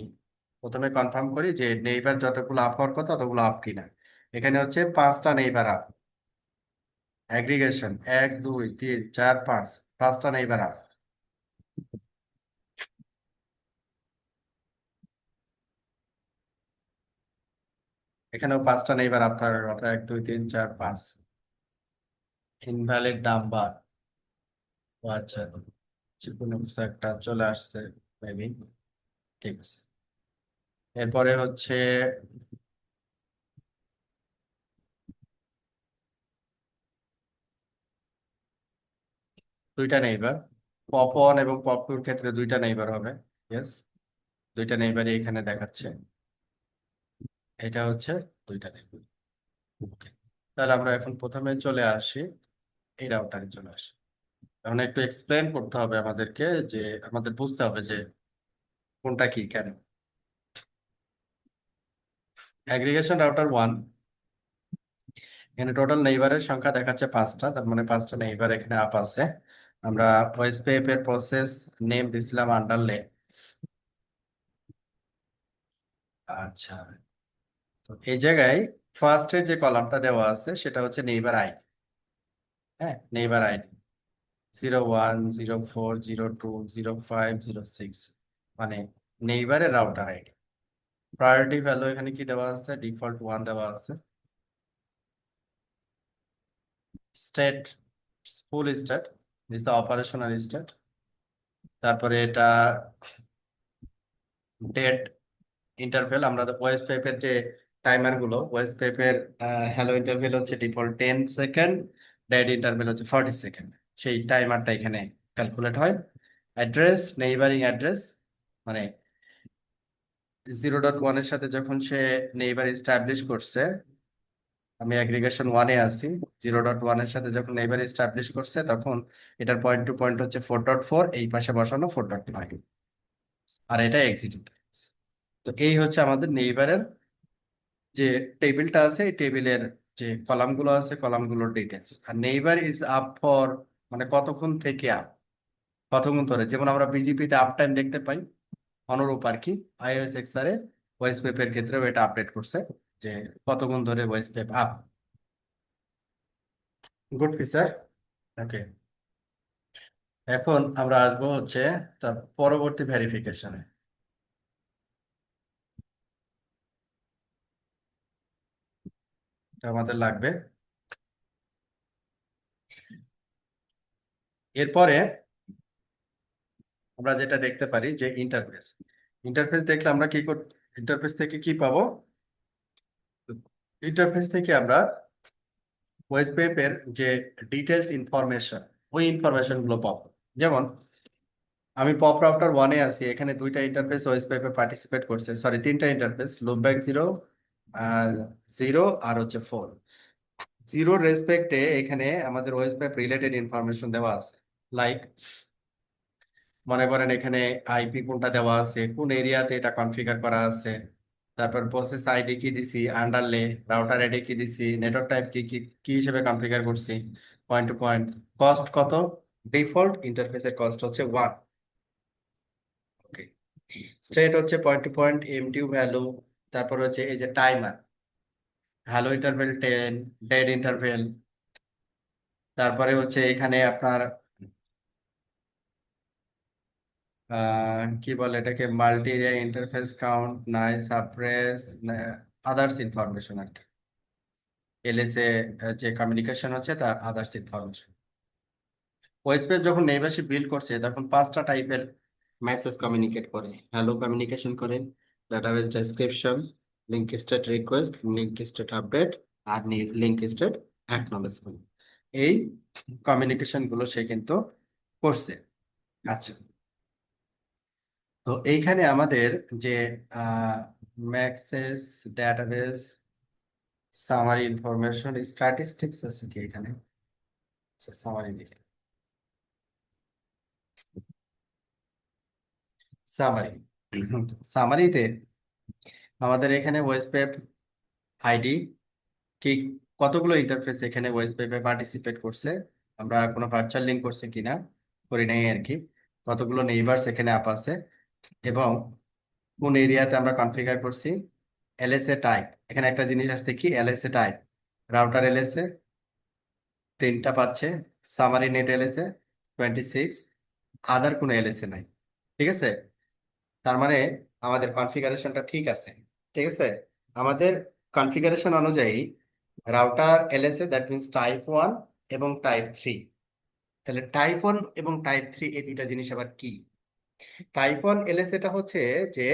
প্রথমে কনফার্ম করি যে নেইবার যতগুলো আপ হওয়ার কথা ততগুলো আপ কিনা। এখানে হচ্ছে 5টা নেইবার আপ। অ্যাগ্রিগেশন 1 2 3 4 5, 5টা নেইবার আপ। এখানেও 5টা নেইবার আপ থাকার কথা, 1 2 3 4 5। ইনভ্যালিড নাম্বার, আচ্ছা, যে কোনো কিছু একটা চলে আসছে মেবি, ঠিক আছে। এরপরে হচ্ছে দুইটা নেইবার, পপ 1 এবং পপ 2 এর ক্ষেত্রে দুইটা নেইবার হবে। ইয়েস, দুইটা নেইবারই এখানে দেখাচ্ছে। এটা হচ্ছে দুইটা নেইবার। ওকে, তাহলে আমরা এখন প্রথমে চলে আসি, এই রাউটারে চলে আসি। এখন একটু এক্সপ্লেন করতে হবে আমাদেরকে, যে আমাদের বুঝতে হবে যে কোনটা কি কেন। অ্যাগ্রিগেশন রাউটার 1, এখানে টোটাল নেইবারের সংখ্যা দেখাচ্ছে 5টা, তার মানে 5টা নেইবার এখানে আপ আছে। আমরা ওএসপিএফ এর প্রসেস নেম দিছিলাম আন্ডারলে। আচ্ছা, তো এই জায়গায় ফার্স্টের যে কলামটা দেওয়া আছে সেটা হচ্ছে নেইবার আইডি। হ্যাঁ, নেইবার আইডি 01, 04, 02, 05, 06, মানে নেইবারের রাউটার আইডি। প্রায়োরিটি ভ্যালু এখানে কি দেওয়া আছে? ডিফল্ট 1 দেওয়া আছে। State, full state, this the operational state. তারপরে এটা ডেট ইন্টারভেল, আমরা ওয়েস্ট পেপের যে টাইমার গুলো, ওয়েস্ট পেপের হ্যালো ইন্টারভেল হচ্ছে ডিফল্ট 10 সেকেন্ড, ডেড ইন্টারভেল হচ্ছে 40 সেকেন্ড, সেই টাইমারটা এখানে ক্যালকুলেট হয়। অ্যাড্রেস, নেইবারিং অ্যাড্রেস, মানে 0.1 এর সাথে যখন সে নেইবার এস্টাবলিশ করছে, আমি অ্যাগ্রিগেশন 1-এ আছি, 0.1 এর সাথে যখন নেইবার এস্টাবলিশ করছে তখন এটার পয়েন্ট টু পয়েন্ট হচ্ছে 4.4, এই পাশে বসানো 4.5, আর এটা এক্সিট। তো এই হচ্ছে আমাদের নেইবারের যে টেবিলটা আছে, এই টেবিলের যে কলামগুলো আছে, কলামগুলোর ডিটেলস। আর নেইবার ইজ আপ ফর, মানে কতক্ষণ থেকে আপ, কতক্ষণ ধরে, যেমন আমরা বিজিপিতে আপ টাইম দেখতে পাই, অনুরূপ আর কি আইওএস এক্সআর এ ভয়েস পেপের ক্ষেত্রেও এটা আপডেট করছে যে কতক্ষণ ধরে ভয়েস পেপ আপ। Good feature. ওকে, এখন আমরা আসবো হচ্ছে তার পরবর্তী ভেরিফিকেশনে। আমাদের লাগবে এরপরে আমরা যেটা দেখতে পারি যে ইন্টারফেস। ইন্টারফেস দেখলে আমরা কি ইন্টারফেস থেকে কি পাবো? ইন্টারফেস থেকে আমরা ওয়েব পেপের যে ডিটেলস ইনফরমেশন, ওই ইনফরমেশন গুলো পাবো। যেমন আমি পপ রাউটার 1-এ আছি, এখানে দুইটা ইন্টারফেস ওয়েব পেপে পার্টিসিপেট করছে, সরি তিনটা ইন্টারফেস, লুপব্যাক 0 আর 0 আর হচ্ছে 4। 0 রেসপেক্টে এখানে আমাদের ওয়েব পেপ রিলেটেড ইনফরমেশন দেওয়া আছে, লাইক মনে করেন এখানে আইপি কোনটা দেওয়া আছে, কোন এরিয়াতে এটা কনফিগার করা আছে, তারপর প্রসেস আইডি কি দিছি আন্ডারলে, রাউটার আইডি কি দিছি, নেটওয়ার্ক টাইপ কি কি কি হিসেবে কনফিগার করছি, পয়েন্ট টু পয়েন্ট, কস্ট কত, ডিফল্ট ইন্টারফেসের কস্ট হচ্ছে 1। ওকে, স্টেট হচ্ছে পয়েন্ট টু পয়েন্ট এমটিউ ভ্যালু, তারপর হচ্ছে এই যে timer, hello interval 10, dead interval, তারপরে হচ্ছে এখানে আপনার কি বলে এটাকে, মাল্টি এরিয়া ইন্টারফেস কাউন্ট, নাই সাপ্রেস, আদার্স ইনফরমেশন আর কি, এলএসএ যে কমিউনিকেশন হচ্ছে তার আদার্স ইনফরমেশন। ওয়েসপেপ যখন নেইবারশিপ বিল্ড করছে তখন 5টা টাইপের মেসেজ কমিউনিকেট করে, হ্যালো কমিউনিকেশন করে, database description, link state request, link state update, আর লিঙ্ক স্টেট অ্যাকনলেজমেন্ট। এই কমিউনিকেশন গুলো সে কিন্তু করছে। আচ্ছা, তো এইখানে আমাদের যে ম্যাক্সেস ডেটাবেস সামারি ইনফরমেশন স্ট্যাটিস্টিক্স আছে কি এখানে? সামারি দেখে, সামারি, সামারিতে আমাদের এখানে ওয়েবপেপ আইডি কি, কতগুলো ইন্টারফেস এখানে ওয়েবপেপে পার্টিসিপেট করছে, আমরা কোনো ভার্চুয়াল লিঙ্ক করছে কিনা, করি নাই আর কি, কতগুলো নেইবারস এখানে আপ আছে, এবং কোন এরিয়াতে আমরা কনফিগার করছি, এলএসএ টাইপ, এখানে একটা জিনিস আসছে কি এলএসএ টাইপ, রাউটার এলএসএ 3টা পাচ্ছে, সামারি নেট এলএসএ 26, আদার কোনো এলএসএ নাই। ঠিক আছে, তার মানে আমাদের কনফিগারেশনটা ঠিক আছে। ঠিক আছে, আমাদের কনফিগারেশন অনুযায়ী router LSA, that means type 1 এবং টাইপ 3। তাহলে টাইপ 1 এবং টাইপ 3 এই দুইটা জিনিস আবার কি? টাইপ 1 এলএসএ টা হচ্ছে যে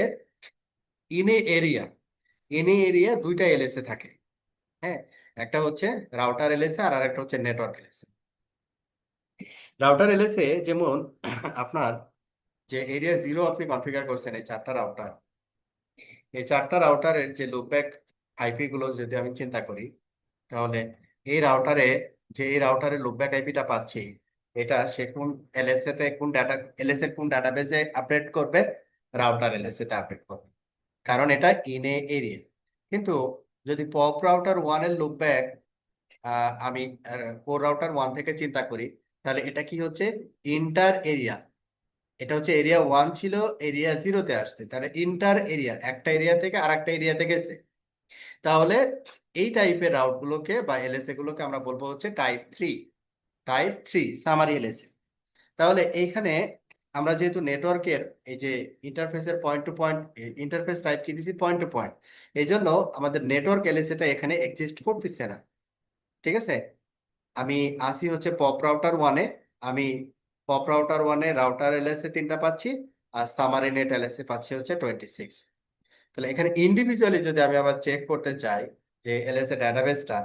ইনে এরিয়া, ইনে এরিয়া দুইটা এলএসএ থাকে। হ্যাঁ, একটা হচ্ছে রাউটার এলএসএ আর আরেকটা হচ্ছে নেটওয়ার্ক এলএসএ। রাউটার এলএসএ যেমন আপনার যে এরিয়া 0 আপনি কনফিগার করছেন, এই 4টা রাউটার, এই 4টা রাউটারের যে লুপব্যাক আইপি গুলো যদি আমি চিন্তা করি, তাহলে এই রাউটারে, যে এই রাউটারের লুপব্যাক আইপিটা পাচ্ছি, এটা সে কোন এলএসএ তে কোন ডাটা এলএসএ কোন ডাটাবেজে আপডেট করবে, রাউটার এলএসএ তে আপডেট করবে, কারণ এটা ইন এ এরিয়া। কিন্তু যদি পপ রাউটার ওয়ান এর লুপ ব্যাক আমি কোর রাউটার ওয়ান থেকে চিন্তা করি, তাহলে এটা কি হচ্ছে, ইন্টার এরিয়া। এটা হচ্ছে এরিয়া ওয়ান ছিল, এরিয়া জিরোতে আসছে, তাহলে ইন্টার এরিয়া, একটা এরিয়া থেকে আর একটা এরিয়াতে গেছে। তাহলে এই টাইপের রাউট গুলোকে বা এলএসএ গুলোকে আমরা বলবো হচ্ছে টাইপ থ্রি সামারি এলএসএ। তাহলে এইখানে আমরা যেহেতু নেটওয়ার্কের এই যে ইন্টারফেসের point to point interface type কি দিছি, পয়েন্ট টু পয়েন্ট, এই জন্য আমাদের নেটওয়ার্ক এলএসএটা এখানে এক্সিস্ট করতেছে না। ঠিক আছে, আমি আসি হচ্ছে পপ রাউটার ওয়ানে, আমি পপ রাউটার ওয়ানে রাউটার এলএসএ তিনটা পাচ্ছি, আর সামারি নেট এলএসএ পাচ্ছি হচ্ছে 26। তাহলে এখানে ইন্ডিভিজুয়ালি যদি আমি আবার চেক করতে চাই যে এলএসএ ডাটাবেসটা,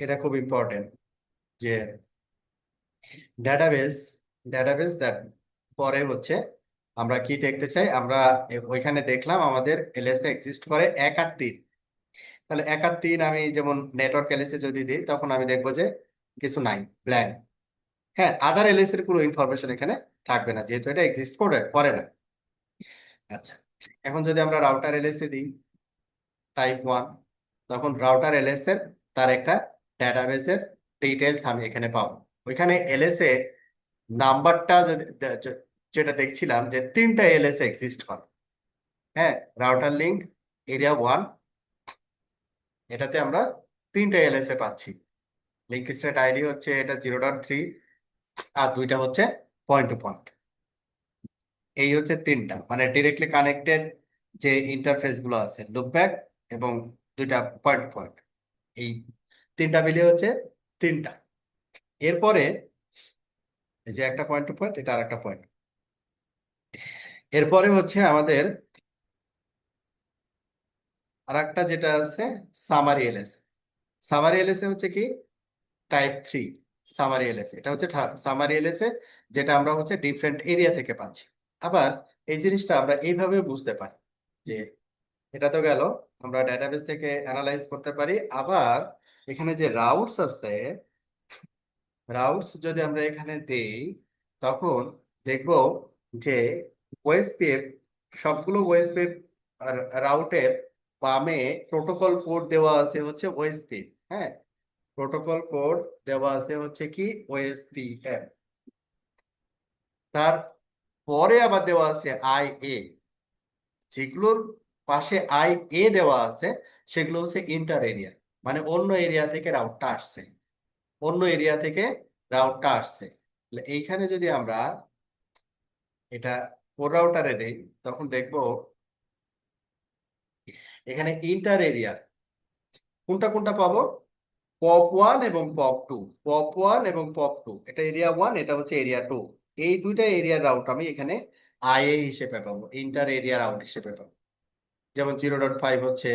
এটা খুব ইম্পর্টেন্ট যে ডেটাবেস ডেটাবেস দ্যাট, পরে হচ্ছে আমরা কি দেখতে চাই, আমরা ওইখানে দেখলাম আমাদের এলএসএ এক্সিস্ট করে 1 আর 3। তাহলে 1 আর 3 আমি যেমন নেটওয়ার্ক এলএসএ যদি দিই, তখন আমি দেখবো যে কিছু নাই, ব্ল্যাঙ্ক। হ্যাঁ, আদার এলএসএ এর কোনো ইনফরমেশন এখানে থাকবে না, যেহেতু এটা এক্সিস্ট করে করে না। আচ্ছা, এখন যদি আমরা রাউটার এলএসএ দিই টাইপ 1, তখন রাউটার এলএসএ তার একটা ডেটাবেসের ডিটেলস আমি এখানে পাবো। ওইখানে এলএসএ নাম্বারটা যেটা দেখছিলাম যে 3টা এলএসএ এক্সিস্ট করে। হ্যাঁ, রাউটার লিঙ্ক এরিয়া 1, এটাতে আমরা 3টা এলএসএ পাচ্ছি। লিঙ্ক স্টেট আইডি হচ্ছে এটা 0.3, আর 2টা হচ্ছে পয়েন্ট টু পয়েন্ট। এই হচ্ছে 3টা, মানে ডিরেক্টলি কানেক্টেড যে ইন্টারফেস গুলো আছে, লুপব্যাক এবং 2টা পয়েন্ট টু পয়েন্ট, এই 3টা মিলিয়ে হচ্ছে 3টা। এরপরে এই যে একটা পয়েন্ট টু পয়েন্ট, এটা আর একটা পয়েন্ট। এরপরে হচ্ছে আমাদের আর একটা যেটা আছে সামারি এলএসএ। সামারি এলএসএ হচ্ছে কি, টাইপ 3 সামারি এলএসএ। এটা হচ্ছে সামারি এলএসএ, যেটা আমরা হচ্ছে ডিফারেন্ট এরিয়া থেকে পাচ্ছি। আবার এই জিনিসটা আমরা এইভাবে বুঝতে পারি যে এটা তো গেল, আমরা ডেটাবেস থেকে অ্যানালাইজ করতে পারি। আবার এখানে যে রাউটস আছে, রাউটস যদি আমরা এখানে দেই, তখন দেখব যে ওএসপিএফ, সবগুলো ওএসপিএফ রাউটের বামে প্রোটোকল কোড দেওয়া আছে হচ্ছে ওএসপিএফ। হ্যাঁ, প্রোটোকল কোড দেওয়া আছে হচ্ছে কি ওএসপিএফ, তার পরে আবার দেওয়া আছে আইএ। যেগুলোর পাশে আইএ দেওয়া আছে সেগুলো হচ্ছে ইন্টার এরিয়া, মানে অন্য এরিয়া থেকে রাউটটা আসছে, অন্য এরিয়া থেকে রাউটটা আসছে। তাহলে এইখানে যদি আমরা এটা কোর রাউটারে দেই, তখন দেখবো এখানে ইন্টার এরিয়া কোনটা কোনটা পাবো, পপ 1 এবং পপ 2, পপ 1 এবং পপ 2, এটা এরিয়া 1, এটা হচ্ছে এরিয়া 2। এই দুইটা এরিয়ার রাউট আমি এখানে আইএ হিসেবে পাবো, ইন্টার এরিয়া রাউট হিসেবে পাবো। যেমন 0.5 হচ্ছে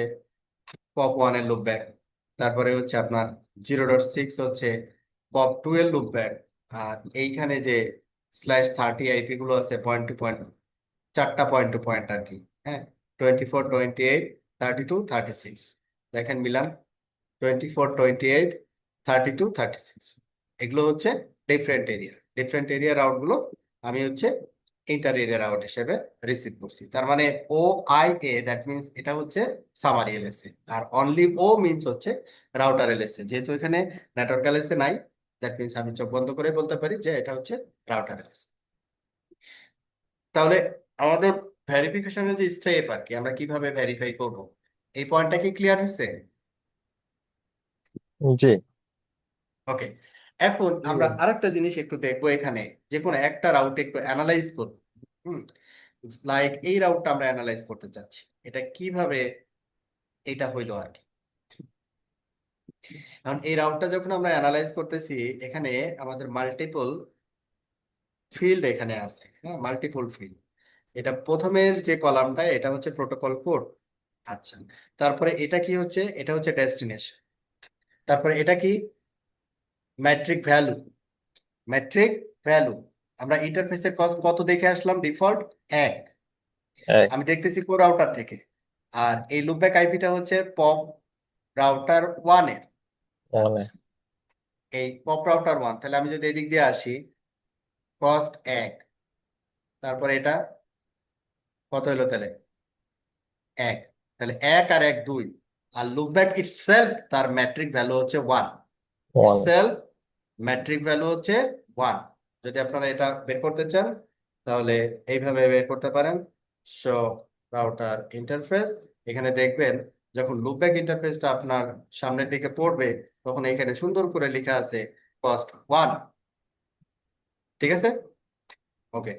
পপ 1 এর লুপ ব্যাক, তারপরে হচ্ছে আপনার 0.6 হচ্ছে পপ 2 এর লুপ ব্যাক, আর এইখানে যে /30 আইপি গুলো আছে পয়েন্ট টু পয়েন্ট, 4টা পয়েন্ট টু পয়েন্ট আর কি। হ্যাঁ, 24, 28, 32, 36, দেখেন মিলান, 24, 28, 32, 36, এগুলো হচ্ছে ডিফারেন্ট এরিয়া রাউট গুলো আমি হচ্ছে ইন্টার এরিয়া রাউট হিসেবে রিসিভ করছি। তার মানে ও আই এ, দ্যাট মিনস এটা হচ্ছে সামারি এলএসএ, আর অনলি ও মিনস হচ্ছে রাউটার এলএসএ। যেহেতু এখানে নেটওয়ার্ক এলএসএ নাই, দ্যাট মিনস আমি চোখ বন্ধ করে বলতে পারি যে এটা হচ্ছে রাউটার এলএসএ। তাহলে আমাদের ভেরিফিকেশনের যে স্টেপ আর কি, আমরা কিভাবে ভেরিফাই করব, এই পয়েন্টটা কি ক্লিয়ার হয়েছে? জি। ওকে, এখন আমরা আরেকটা জিনিস একটু দেখবো এখানে, যে কোনো একটা রাউট একটু অ্যানালাইজ করব। লাইক এই রাউটটা আমরা অ্যানালাইজ করতে চাচ্ছি, এটা কিভাবে এটা হইলো আর কি। কারণ এই রাউটটা যখন আমরা অ্যানালাইজ করতেছি, এখানে আমাদের মাল্টিপল ফিল্ড এখানে আছে। হ্যাঁ, মাল্টিপল ফিল্ড। এটা প্রথমের যে কলামটা, এটা হচ্ছে প্রোটোকল কোড। আচ্ছা, তারপরে এটা কি হচ্ছে, এটা হচ্ছে ডেস্টিনেশন। তারপরে এটা কি, ম্যাট্রিক ভ্যালু। ম্যাট্রিক ভ্যালু, আমরা ইন্টারফেসের কত দেখে আসলাম, ডিফল্ট 1, এক আমি দেখতেছি কোর রাউটার থেকে। আর এই লুপব্যাক আইপিটা হচ্ছে পপ রাউটার 1 এর। মানে আচ্ছা, এই পপ রাউটার 1, তাহলে আমি যদি এদিক দিয়ে আসি, কস্ট 1, তারপর এটা কত হলো তাহলে 1, তাহলে 1 আর 1 2, আর লুপব্যাক ইটসেলফ তার ম্যাট্রিক ভ্যালু হচ্ছে 1, 1 ইটসেলফ ম্যাট্রিক ভ্যালু হচ্ছে 1। যদি আপনারা এটা বের করতে চান তাহলে এইভাবে বের করতে পারেন। শো রাউটার ইন্টারফেস, এখানে দেখবেন যখন লুপব্যাক ইন্টারফেসটা আপনার সামনের দিকে পড়বে তখন এখানে সুন্দর করে লেখা আছে কস্ট 1। ঠিক আছে, ওকে।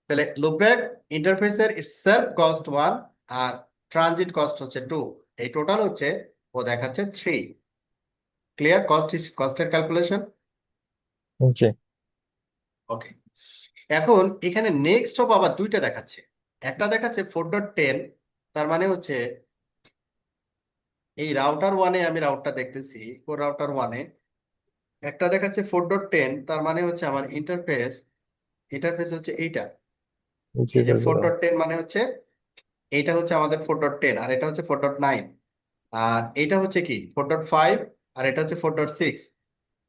তাহলে লুপব্যাক ইন্টারফেসের ইটসেলফ কস্ট 1 আর ট্রানজিট কস্ট হচ্ছে 2, এই টোটাল হচ্ছে ও দেখাচ্ছে 3। ক্লিয়ার? কস্টের ক্যালকুলেশন। জি ওকে, এখন এখানে নেক্সট হপ আবার দুইটা দেখাচ্ছে। একটা দেখাচ্ছে 4.10, তার মানে হচ্ছে এই রাউটার 1-এ আমি রাউটটা দেখতেছি, কোর রাউটার 1-এ একটা দেখাচ্ছে 4.10, তার মানে হচ্ছে আমার ইন্টারফেস, ইন্টারফেস হচ্ছে এইটা। এই যে 0 4.10 মানে হচ্ছে এইটা হচ্ছে আমাদের 4.10, আর এটা হচ্ছে 4.9, আর এটা হচ্ছে কি 4.5, আর এটা হচ্ছে 4.6।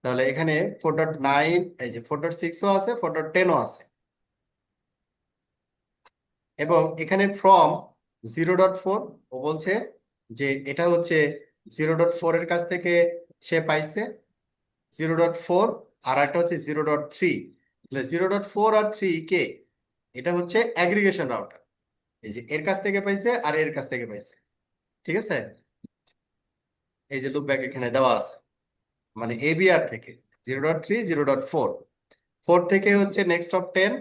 তাহলে এখানে 4.9, এই যে 4.6ও আছে, 4.10ও আছে, এবং এখানে ফ্রম 0.4 ও বলছে যে এটা হচ্ছে 0.4 এর কাছ থেকে সে পাইছে 0.4, আর একটা হচ্ছে 0.3। 0.4 আর 3 কে, এটা হচ্ছে অ্যাগ্রিগেশন রাউটার, এই যে এর কাছ থেকে পাইছে আর এর কাছ থেকে পাইছে। ঠিক আছে, এই যে লুপব্যাক এখানে দেওয়া আছে, মানে এবিআর থেকে 0.3, 0.4, 4 থেকে হচ্ছে নেক্সট অফ 10,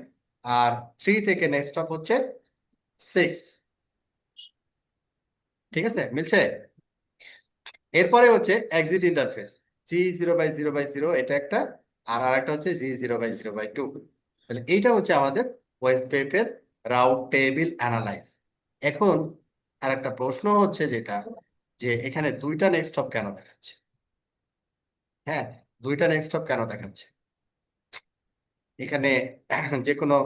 আর 3 থেকে নেক্সট অফ হচ্ছে 6। ঠিক আছে, মিলছে? এরপরে হচ্ছে এক্সিট ইন্টারফেস G0/0/0, এটা একটা, আর আরেকটা হচ্ছে G0/0/2। তাহলে এইটা হচ্ছে আমাদের ওয়েস্টপেপের রাউট টেবিল অ্যানালাইজ। এখন আরেকটা প্রশ্ন হচ্ছে যেটা, যে এখানে দুইটা নেক্সট হপ কেন দেখাচ্ছে? হ্যাঁ, দুইটা নেক্সট হপ কেন দেখাচ্ছে? এখানে যে কোনো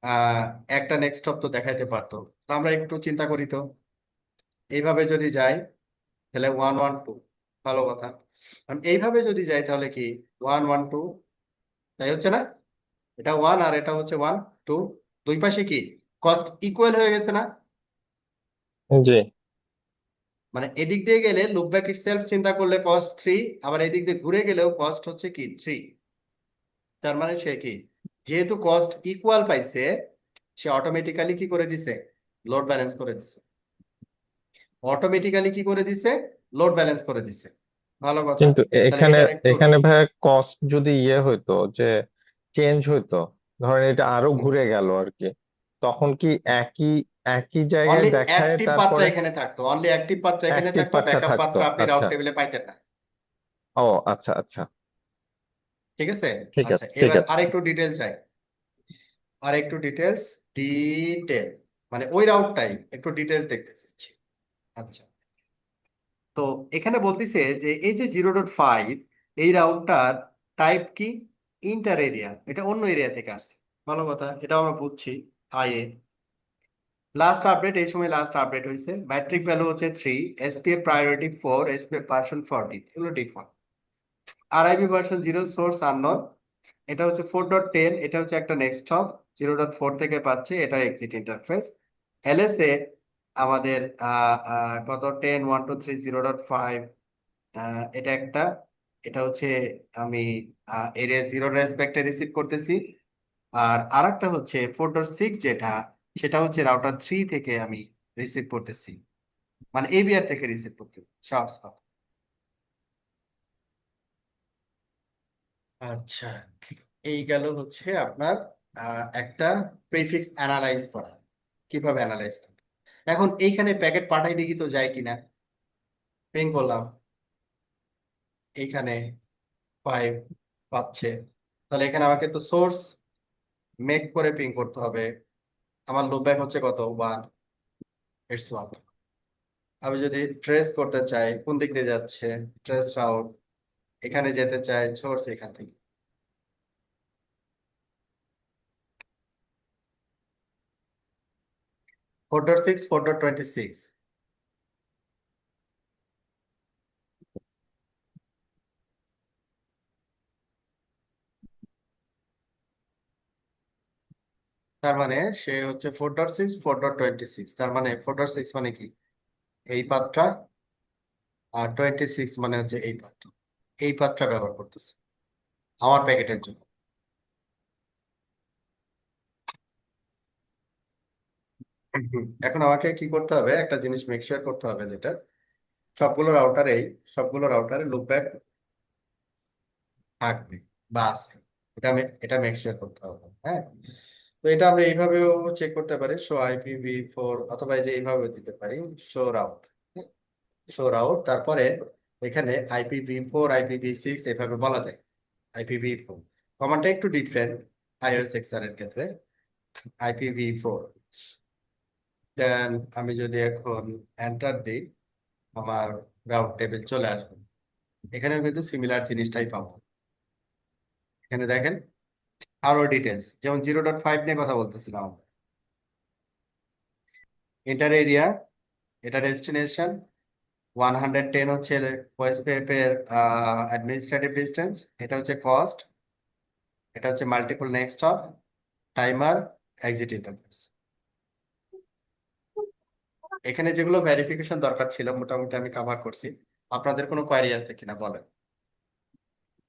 আহ একটা নেক্সট হপ তো দেখাইতে পারতো। তো আমরা একটু চিন্তা করি তো, এইভাবে যদি যাই তাহলে 1 1 2, ভালো কথা। আমি এইভাবে যদি যাই তাহলে কি 1 1 2, তাই হচ্ছে না? এটা 1 আর এটা হচ্ছে 1 2, দুই পাশে কি কস্ট ইকুয়াল হয়ে গেছে না? জি মানে এদিক দিয়ে গেলে লুপব্যাক ইটসেলফ চিন্তা করলে কস্ট 3, আবার এদিক দিয়ে ঘুরে গেলেও কস্ট হচ্ছে কি 3। তার মানে সে কি, যেহেতু কস্ট ইকুয়াল পাইছে, সে অটোমেটিক্যালি কি করে দিছে, লোড ব্যালেন্স করে দিছে। অটোমেটিক্যালি কি করে দিছে, লোড ব্যালেন্স করে দিছে। ভালো কথা। কিন্তু তাহলে এখানে এটার একটু এখানে ভাই কস্ট যদি হইতো যে চেঞ্জ হইতো, ধরেন এটা আরো ঘুরে গেল আর কি, তখন কি একই একই জায়গায় অনলি দেখায় অ্যাক্টিভ পার্টটা তারপরে এখানে থাকতো, অনলি অ্যাক্টিভ পার্টটা এখানে অ্যাক্টিভ থাকতো, পার্টটা ব্যাকআপ থাকতো? পার্টটা আপনি রাউট আচ্ছা, টেবিলে পাইতেন না। ও আচ্ছা আচ্ছা, ঠিক আছে। ঠিক আচ্ছা, আছে ঠিক এবার আছে। আরেকটু ডিটেল চাই, আরেকটু ডিটেলস, ডিটেল মানে ওই রাউটটাই একটু ডিটেলস দেখতে চাচ্ছি। আচ্ছা, তো এখানে বলতেছে যে এই যে 0.5, এই রাউটটার টাইপ কি, ইন্টার এরিয়া, এটা অন্য এরিয়া থেকে আসছে। ভালো কথা, এটা আমরা বুঝছি। আইএ লাস্ট আপডেট, এই সময় লাস্ট আপডেট হয়েছে, ম্যাট্রিক ভ্যালু হচ্ছে 3, এসপিএফ প্রায়োরিটি 4, এসপিএফ ভার্সন 14, এগুলো default. RIB version 0, source unknown. এটা হচ্ছে 4.10, এটা হচ্ছে একটা নেক্সট হপ 0.4 থেকে পাচ্ছে, এটা এক্সিট ইন্টারফেস। এলএসএ আমাদের কত 10 1 2 3 0.5, এটা একটা, এটা হচ্ছে আমি এরিয়া 0 রেসপেক্টে রিসিভ করতেছি। আর আরেকটা হচ্ছে 4.6, যেটা সেটা হচ্ছে রাউটার 3 থেকে আমি রিসিভ করতেছি, মানে এবিআর থেকে রিসিভ করতেছি। সহজ কথা। আচ্ছা, এই গেল হচ্ছে আপনার একটা প্রিফিক্স অ্যানালাইজ করা, কিভাবে অ্যানালাইজ করা। এখন এইখানে প্যাকেট পাঠাই দেখি তো যায় কিনা। পিং করলাম, এইখানে 5 পাচ্ছে, তাহলে এখানে আমাকে তো সোর্স মেক করে পিং করতে হবে। আমার লুপব্যাক হচ্ছে কত 1, ইটস 1। আমি যদি ট্রেস করতে চাই কোন দিক দিয়ে যাচ্ছে, ট্রেস রাউট, এখানে যেতে চাই সোর্স এখান থেকে। 4.6, 4.26, তার মানে সে হচ্ছে 4.6 তার মানে 4.6 মানে কি এই পাথটা, আর 26 মানে হচ্ছে এই পাথটা ব্যবহার করতেছে আমার প্যাকেটের জন্য। এখন আমাকে কি করতে হবে, একটা জিনিস মেক শিওর করতে হবে, যেটা সবগুলো রাউটারে লুপ ব্যাক থাকবে বা আছে, এটা মেক শিওর করতে হবে। হ্যাঁ, তো এটা আমরা এইভাবেও চেক করতে পারি, শো IPv4, অথবা এই যে এইভাবে দিতে পারি, শো রাউট তারপরে এখানে IPv4 IPv6 এভাবে বলা যায়। IPv4 কমান্ডটা একটু ডিফারেন্ট iOS XR এর ক্ষেত্রে। IPv4 দেন আমি যদি এখন এন্টার দিই, আমার রাউট টেবিল চলে আসবে। এখানেও কিন্তু সিমিলার জিনিসটাই পাবো। এখানে দেখেন আরো ডিটেলস, যেমন 0.5 নিয়ে কথা বলতেছিলাম। ইন্টার এরিয়া, এটা ডেস্টিনেশন, 110 হচ্ছে ওএসপিএফ এর অ্যাডমিনিস্ট্রেটিভ ডিস্টেন্স, এটা হচ্ছে কস্ট, এটা হচ্ছে multiple next of, timer, exit interface. এখানে যেগুলো ভেরিফিকেশন দরকার ছিল মোটামুটি আমি কভার করছি। আপনাদের কোনো কোয়ারি আছে কিনা বলেন।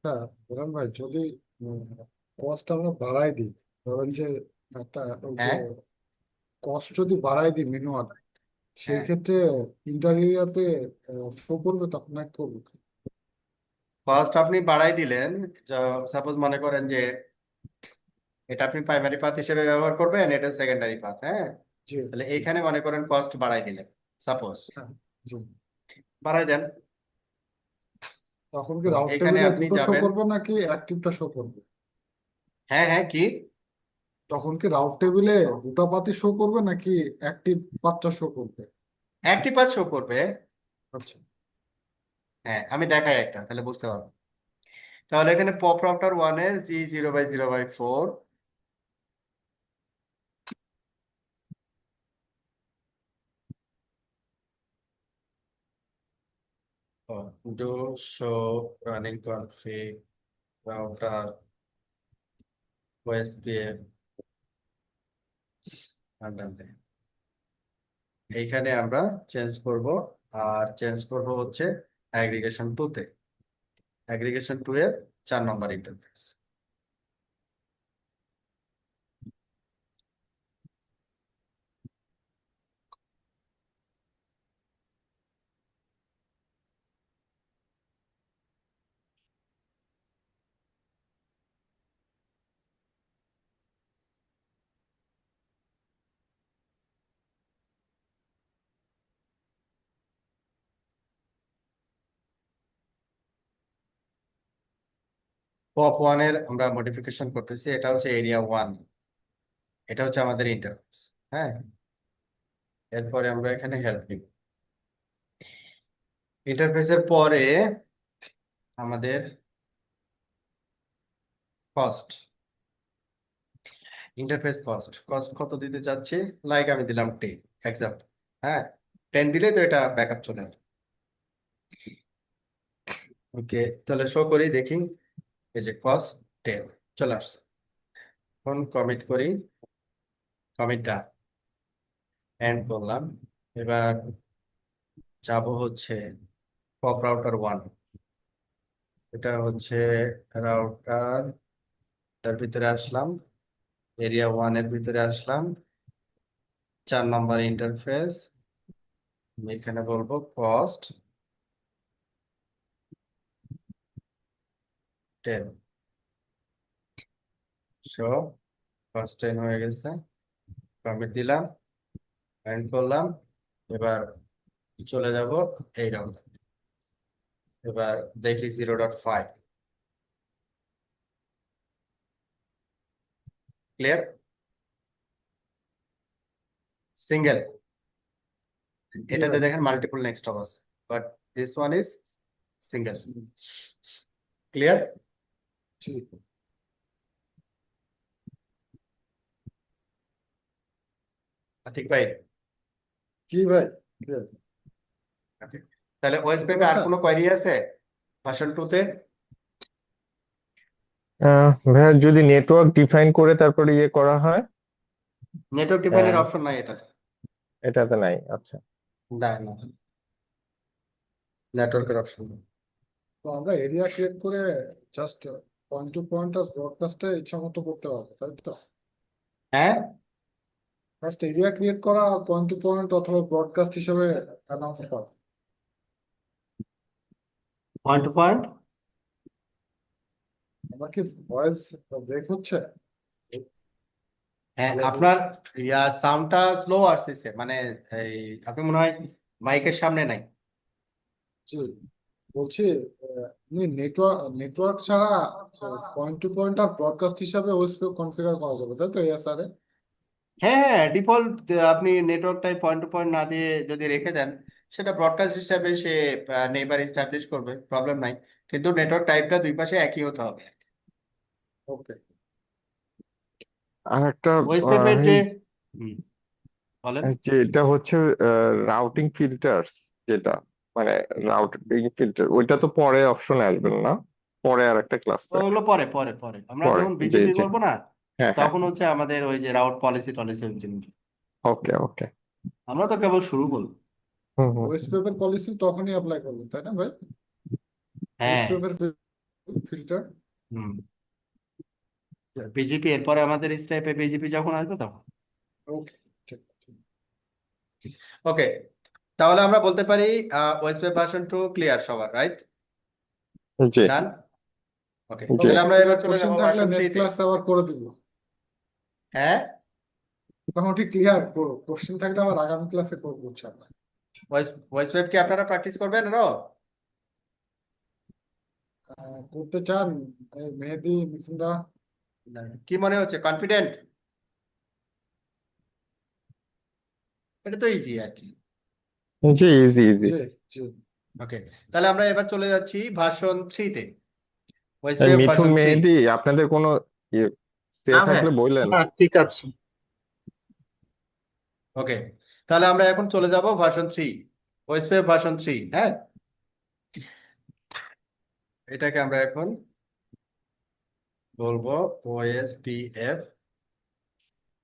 হ্যাঁ, বলেন ভাই, যদি কস্ট আমরা বাড়াই দিই, ধরেন যে একটা ওই যে হ্যাঁ, কস্ট যদি বাড়াই দিই ম্যানুয়াল, সেই হ্যাঁ, ক্ষেত্রে ইন্টার এরিয়াতে শো করবে, তখন এক করবে। ফার্স্ট আপনি বাড়াই দিলেন, সাপোজ মনে করেন যে এটা আপনি প্রাইমারি পাথ হিসেবে ব্যবহার করবেন, এটা সেকেন্ডারি পাথ। হ্যাঁ, জি, তাহলে জি, এইখানে মনে করেন কস্ট বাড়াই দিলেন, সাপোজ হ্যাঁ, জি। বাড়াই দেন। তখন কি তো রাউট এইখানে টেবিলে আপনি দুটো শো যাবেন। করবে নাকি অ্যাক্টিভটা শো করবে? হ্যাঁ, হ্যাঁ, কি তখন কি রাউট টেবিলে দুটো পাতি শো করবে নাকি অ্যাক্টিভ পাতটা শো করবে? একটি পাথ শো করবে। আচ্ছা, হ্যাঁ, আমি দেখাই একটা, তাহলে বুঝতে পারবো। তাহলে এখানে পপ রাউটার 1 এর G0/0/4, do show running config router OSPF underline. এইখানে আমরা চেঞ্জ করব, আর চেঞ্জ করব হচ্ছে অ্যাগ্রিগেশন 2 তে, অ্যাগ্রিগেশন 2 এর 4 নম্বর ইন্টারফেস। পপ 1 এর আমরা মডিফিকেশন করতেছি, এটা হচ্ছে এরিয়া 1, এটা হচ্ছে আমাদের ইন্টারফেস। হ্যাঁ, এরপরে আমরা এখানে হেল্প নিব। ইন্টারফেসের পরে আমাদের কস্ট, ইন্টারফেস কস্ট কত দিতে চাচ্ছি, লাইক আমি দিলাম 10 এক্সাম্পল। হ্যাঁ, 10 দিলে তো এটা ব্যাকআপ চলে আসবে। ওকে, তাহলে শো করি দেখি, এই যে কস্ট 10 চলে আসছে। এখন কমিট করি, কমিটটা এন্ড করলাম। এবার যাব হচ্ছে পপ রাউটার 1, এটা হচ্ছে রাউটার, তার ভিতরে আসলাম, এরিয়া 1 এর ভিতরে আসলাম, 4 নম্বর ইন্টারফেস। আমি এখানে বলবো কস্ট 10, সো কস্ট 10 হয়ে গেছে। কমিট দিলাম, এন্ড করলাম। এবার চলে যাব এই রাউটার, এবার দেখি 0.5 ক্লিয়ার, সিঙ্গেল। জি এটাতে ভাই, দেখেন জি, মাল্টিপল নেক্সট অফ আছে, but this one is single. Clear জি, আতিক ভাই? জি ভাই, clear। Okay. তাহলে ওএস শুনতে পেপে আর পাচ্ছেন? কোনো কোয়েরি আছে ভার্সন 2 তে? ভাইয়া যদি নেটওয়ার্ক ডিফাইন করে তারপরে ইয়ে করা হয়, নেটওয়ার্ক ডিফাইনের আহ, অপশন নাই এটা। এটাতে নাই। আচ্ছা, না না, নেটওয়ার্কের অপশন নেই। তো আমরা এরিয়া ক্রিয়েট করে জাস্ট পয়েন্ট টু পয়েন্ট আর ব্রডকাস্টে ইচ্ছা মতো করতে পারবো, তাই তো? হ্যাঁ, জাস্ট এরিয়া ক্রিয়েট করা আর পয়েন্ট টু পয়েন্ট অথবা ব্রডকাস্ট হিসেবে অ্যানাউন্স করা। Point to point. আমার কি ভয়েস ব্রেক হচ্ছে? হ্যাঁ, হ্যালো, আপনার সাউন্ডটা স্লো আসতেছে, মানে এই আপনি মনে হয় মাইকের সামনে নাই। জি বলছি, নেটওয়ার্ক নেটওয়ার্ক ছাড়া point to point R broadcast হিসাবে ওয়েবসাইট কনফিগার করা যাবে, তাই তো এসআর এ? হ্যাঁ হ্যাঁ, ডিফল্ট আপনি নেটওয়ার্কটাই পয়েন্ট টু পয়েন্ট না দিয়ে যদি রেখে দেন, সেটা ব্রডকাস্ট হিসাবে সে নেইবার এস্টাবলিশ করবে, প্রবলেম নাই। কিন্তু নেটওয়ার্ক টাইপটা দুই পাশে একই হতে হবে। ওকে। আর একটা ওয়েসপেপের যে এই হুম, বলেন। যে এটা হচ্ছে রাউটিং ফিল্টার্স, যেটা মানে রাউটিং ফিল্টার, ওইটা তো পরে অপশন আসবেন না? পরে আর একটা ক্লাসে ওগুলো পরে পরে পরে আমরা পরে। যখন জি বিজিপি জি, করবো না, হ্যাঁ হ্যাঁ, তখন হচ্ছে আমাদের ওই যে রাউট পলিসি টলিসি জিনিস। ওকে ওকে। আমরা তো কেবল শুরু করবো। হুম হুম। ওয়েবসাইট পলিসি তখনই অ্যাপ্লাই করবে, তাই না ভাই? হ্যাঁ। Website filter. হুম। বিজেপি এরপরে আমাদের স্টেপে বিজেপি যখন আসবে তখন। ওকে, ঠিক ঠিক। ওকে, তাহলে আমরা বলতে পারি ওয়েসপেপ ভার্সন 2 ক্লিয়ার সবার, রাইট? জি ডান। ওকে, জি। তাহলে মোটামুটি আমরা এবার ক্লিয়ার, চলে কোশ্চেন যাবো থাকলে ভার্সন 3 নেক্সট তে। ক্লাস আবার করে দিব। হ্যাঁ, মোটামুটি ক্লিয়ার, কোশ্চেন থাকলে আবার আগামী ক্লাসে করবো ইনশাআল্লাহ। ওয়েসপেপ কি আপনারা প্র্যাকটিস করবেন আরো? করতে চান? মেহেদি, মিসুন্দা? কি মনে হচ্ছে, কনফিডেন্ট? এটা তো ইজি আর কি। জি, ইজি ইজি। জি জি। ওকে, তাহলে আমরা এবার চলে যাচ্ছি ভার্সন 3 তে, ওয়েসপেপ মিঠুন, ভার্সন 3। মেহেদি, আপনাদের কোনো ইয়ে সে না ভাই, থাকলে বললেন। হ্যাঁ ঠিক আছে। ওকে, তাহলে আমরা এখন চলে যাব ভার্সন 3, ওয়েসপেপ ভার্সন 3। হ্যাঁ, এটাকে আমরা এখন বলবো ওএসপিএফ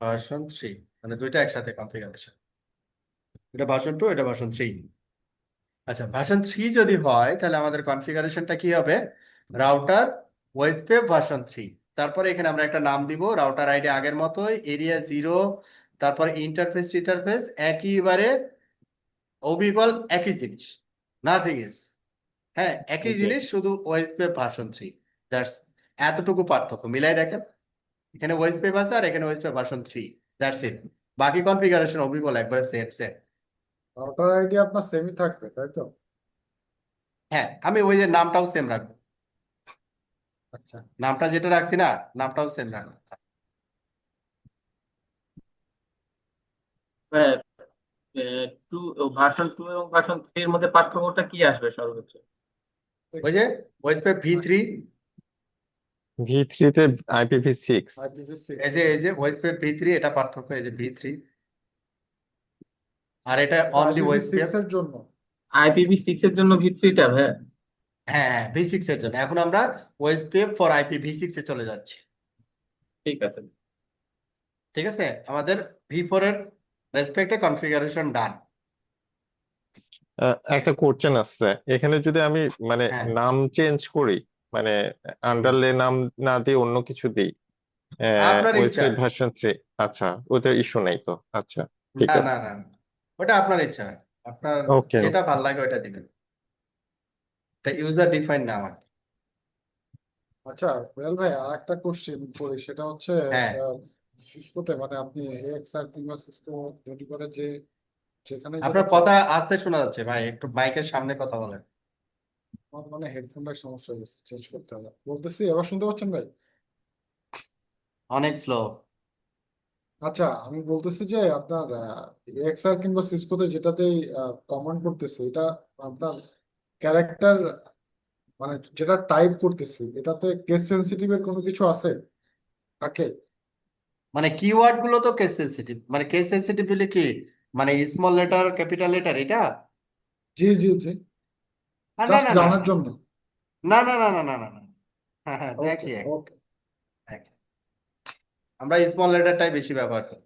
ভার্সন 3, মানে দুইটা একসাথে কনফিগারেশন। এটা ভার্সন 2, এটা ভার্সন 3। আচ্ছা, ভার্সন 3 যদি হয় তাহলে আমাদের কনফিগারেশনটা কি হবে? Router OSPF version 3। তারপরে এখানে আমরা একটা নাম দিব, রাউটার আইডি আগের মতোই, এরিয়া 0, তারপর ইন্টারফেস টিটারফেস একইবারে, অবিকল একই জিনিস, নাথিং ইজ। হ্যাঁ, একই জি। জিনিস, শুধু ওয়েসপেপ ভার্সন 3। দ্যাটস, এতটুকু পার্থক্য, মিলাই দেখেন। এখানে ওয়েসপেপ আছে আর এখানে ওয়েসপেপ ভার্সন 3, দ্যাটস ইট। বাকি কনফিগারেশন অবিকল একবারে সেম সেম। রাউটার আইডি আপনার সেমই থাকবে, তাই তো? হ্যাঁ, আমি ওই যে নামটাও সেম রাখবো, আচ্ছা। নামটা যেটা রাখছি না, নামটাও সেম রাখবো। টু ভার্সন 2 এবং ভার্সন 3 এর মধ্যে পার্থক্যটা কি আসবে সর্বোচ্চ? ওই যে ওয়েসপেপ V3, V3 তে IPv6। IPv6। এই যে ওয়েসপেপ V3, এটা পার্থক্য, এই যে V3, আর এটা অনলি ওয়েসপেপ। IPv6 এর জন্য। IPv6 এর জন্য V3 টা ভাই। হ্যাঁ, V6 এর জন্য এখন আমরা ওয়েসপেপ ফর IPv6 এ চলে যাচ্ছি। ঠিক আছে। ঠিক আছে, আমাদের V4 এর রেসপেক্টে কনফিগারেশন ডান। একটা কোশ্চেন আছে এখানে, যদি আমি মানে হ্যাঁ। নাম চেঞ্জ করি, মানে হুম। আন্ডারলে নাম না দিয়ে অন্য কিছু দিই, আপনার ইচ্ছা। ওয়েবসাইট ভার্সন 3, আচ্ছা, ওদের ইস্যু নেই তো? আচ্ছা, ঠিক না না আছে। না, ওটা আপনার ইচ্ছা, আপনার ওকে যেটা ওকে। ভালো লাগে ওটা দিবেন। এটা ইউজার ডিফাইন না আমার। আচ্ছা বেলাল ভাই, আর একটা কোশ্চেন করি, সেটা হচ্ছে হ্যাঁ, সিসকোতে, মানে আপনি এক্সআর কিংবা সিসকো যদি করে যে যেখানে যেটা আপনার কথা আস্তে শোনা যাচ্ছে ভাই, একটু মাইকের সামনে কথা বলেন। আমার মানে হেডফোনটার সমস্যা হয়ে গেছে, চেঞ্জ করতে হবে। বলতেছি, এবার শুনতে পাচ্ছেন ভাই? অনেক স্লো। আচ্ছা, আমি বলতেছি যে আপনার এক্সআর কিংবা সিসকোতে যেটাতেই কমান্ড করতেছে, এটা আপনার ক্যারেক্টার, মানে যেটা টাইপ করতেছি, এটাতে কেস সেন্সিটিভ এর কোনো কিছু আছে থাকে? মানে কিওয়ার্ড গুলো তো কেস সেনসিটিভ, মানে কেস সেনসিটিভ বলে কি, মানে স্মল লেটার ক্যাপিটাল লেটার এটা? জি জি জি। না জাস্ট না না জানার না জন্য। না না না না না না না। হ্যাঁ হ্যাঁ, ওকে দেখি ওকে। দেখি। আমরা স্মল লেটারটাই বেশি ব্যবহার করি।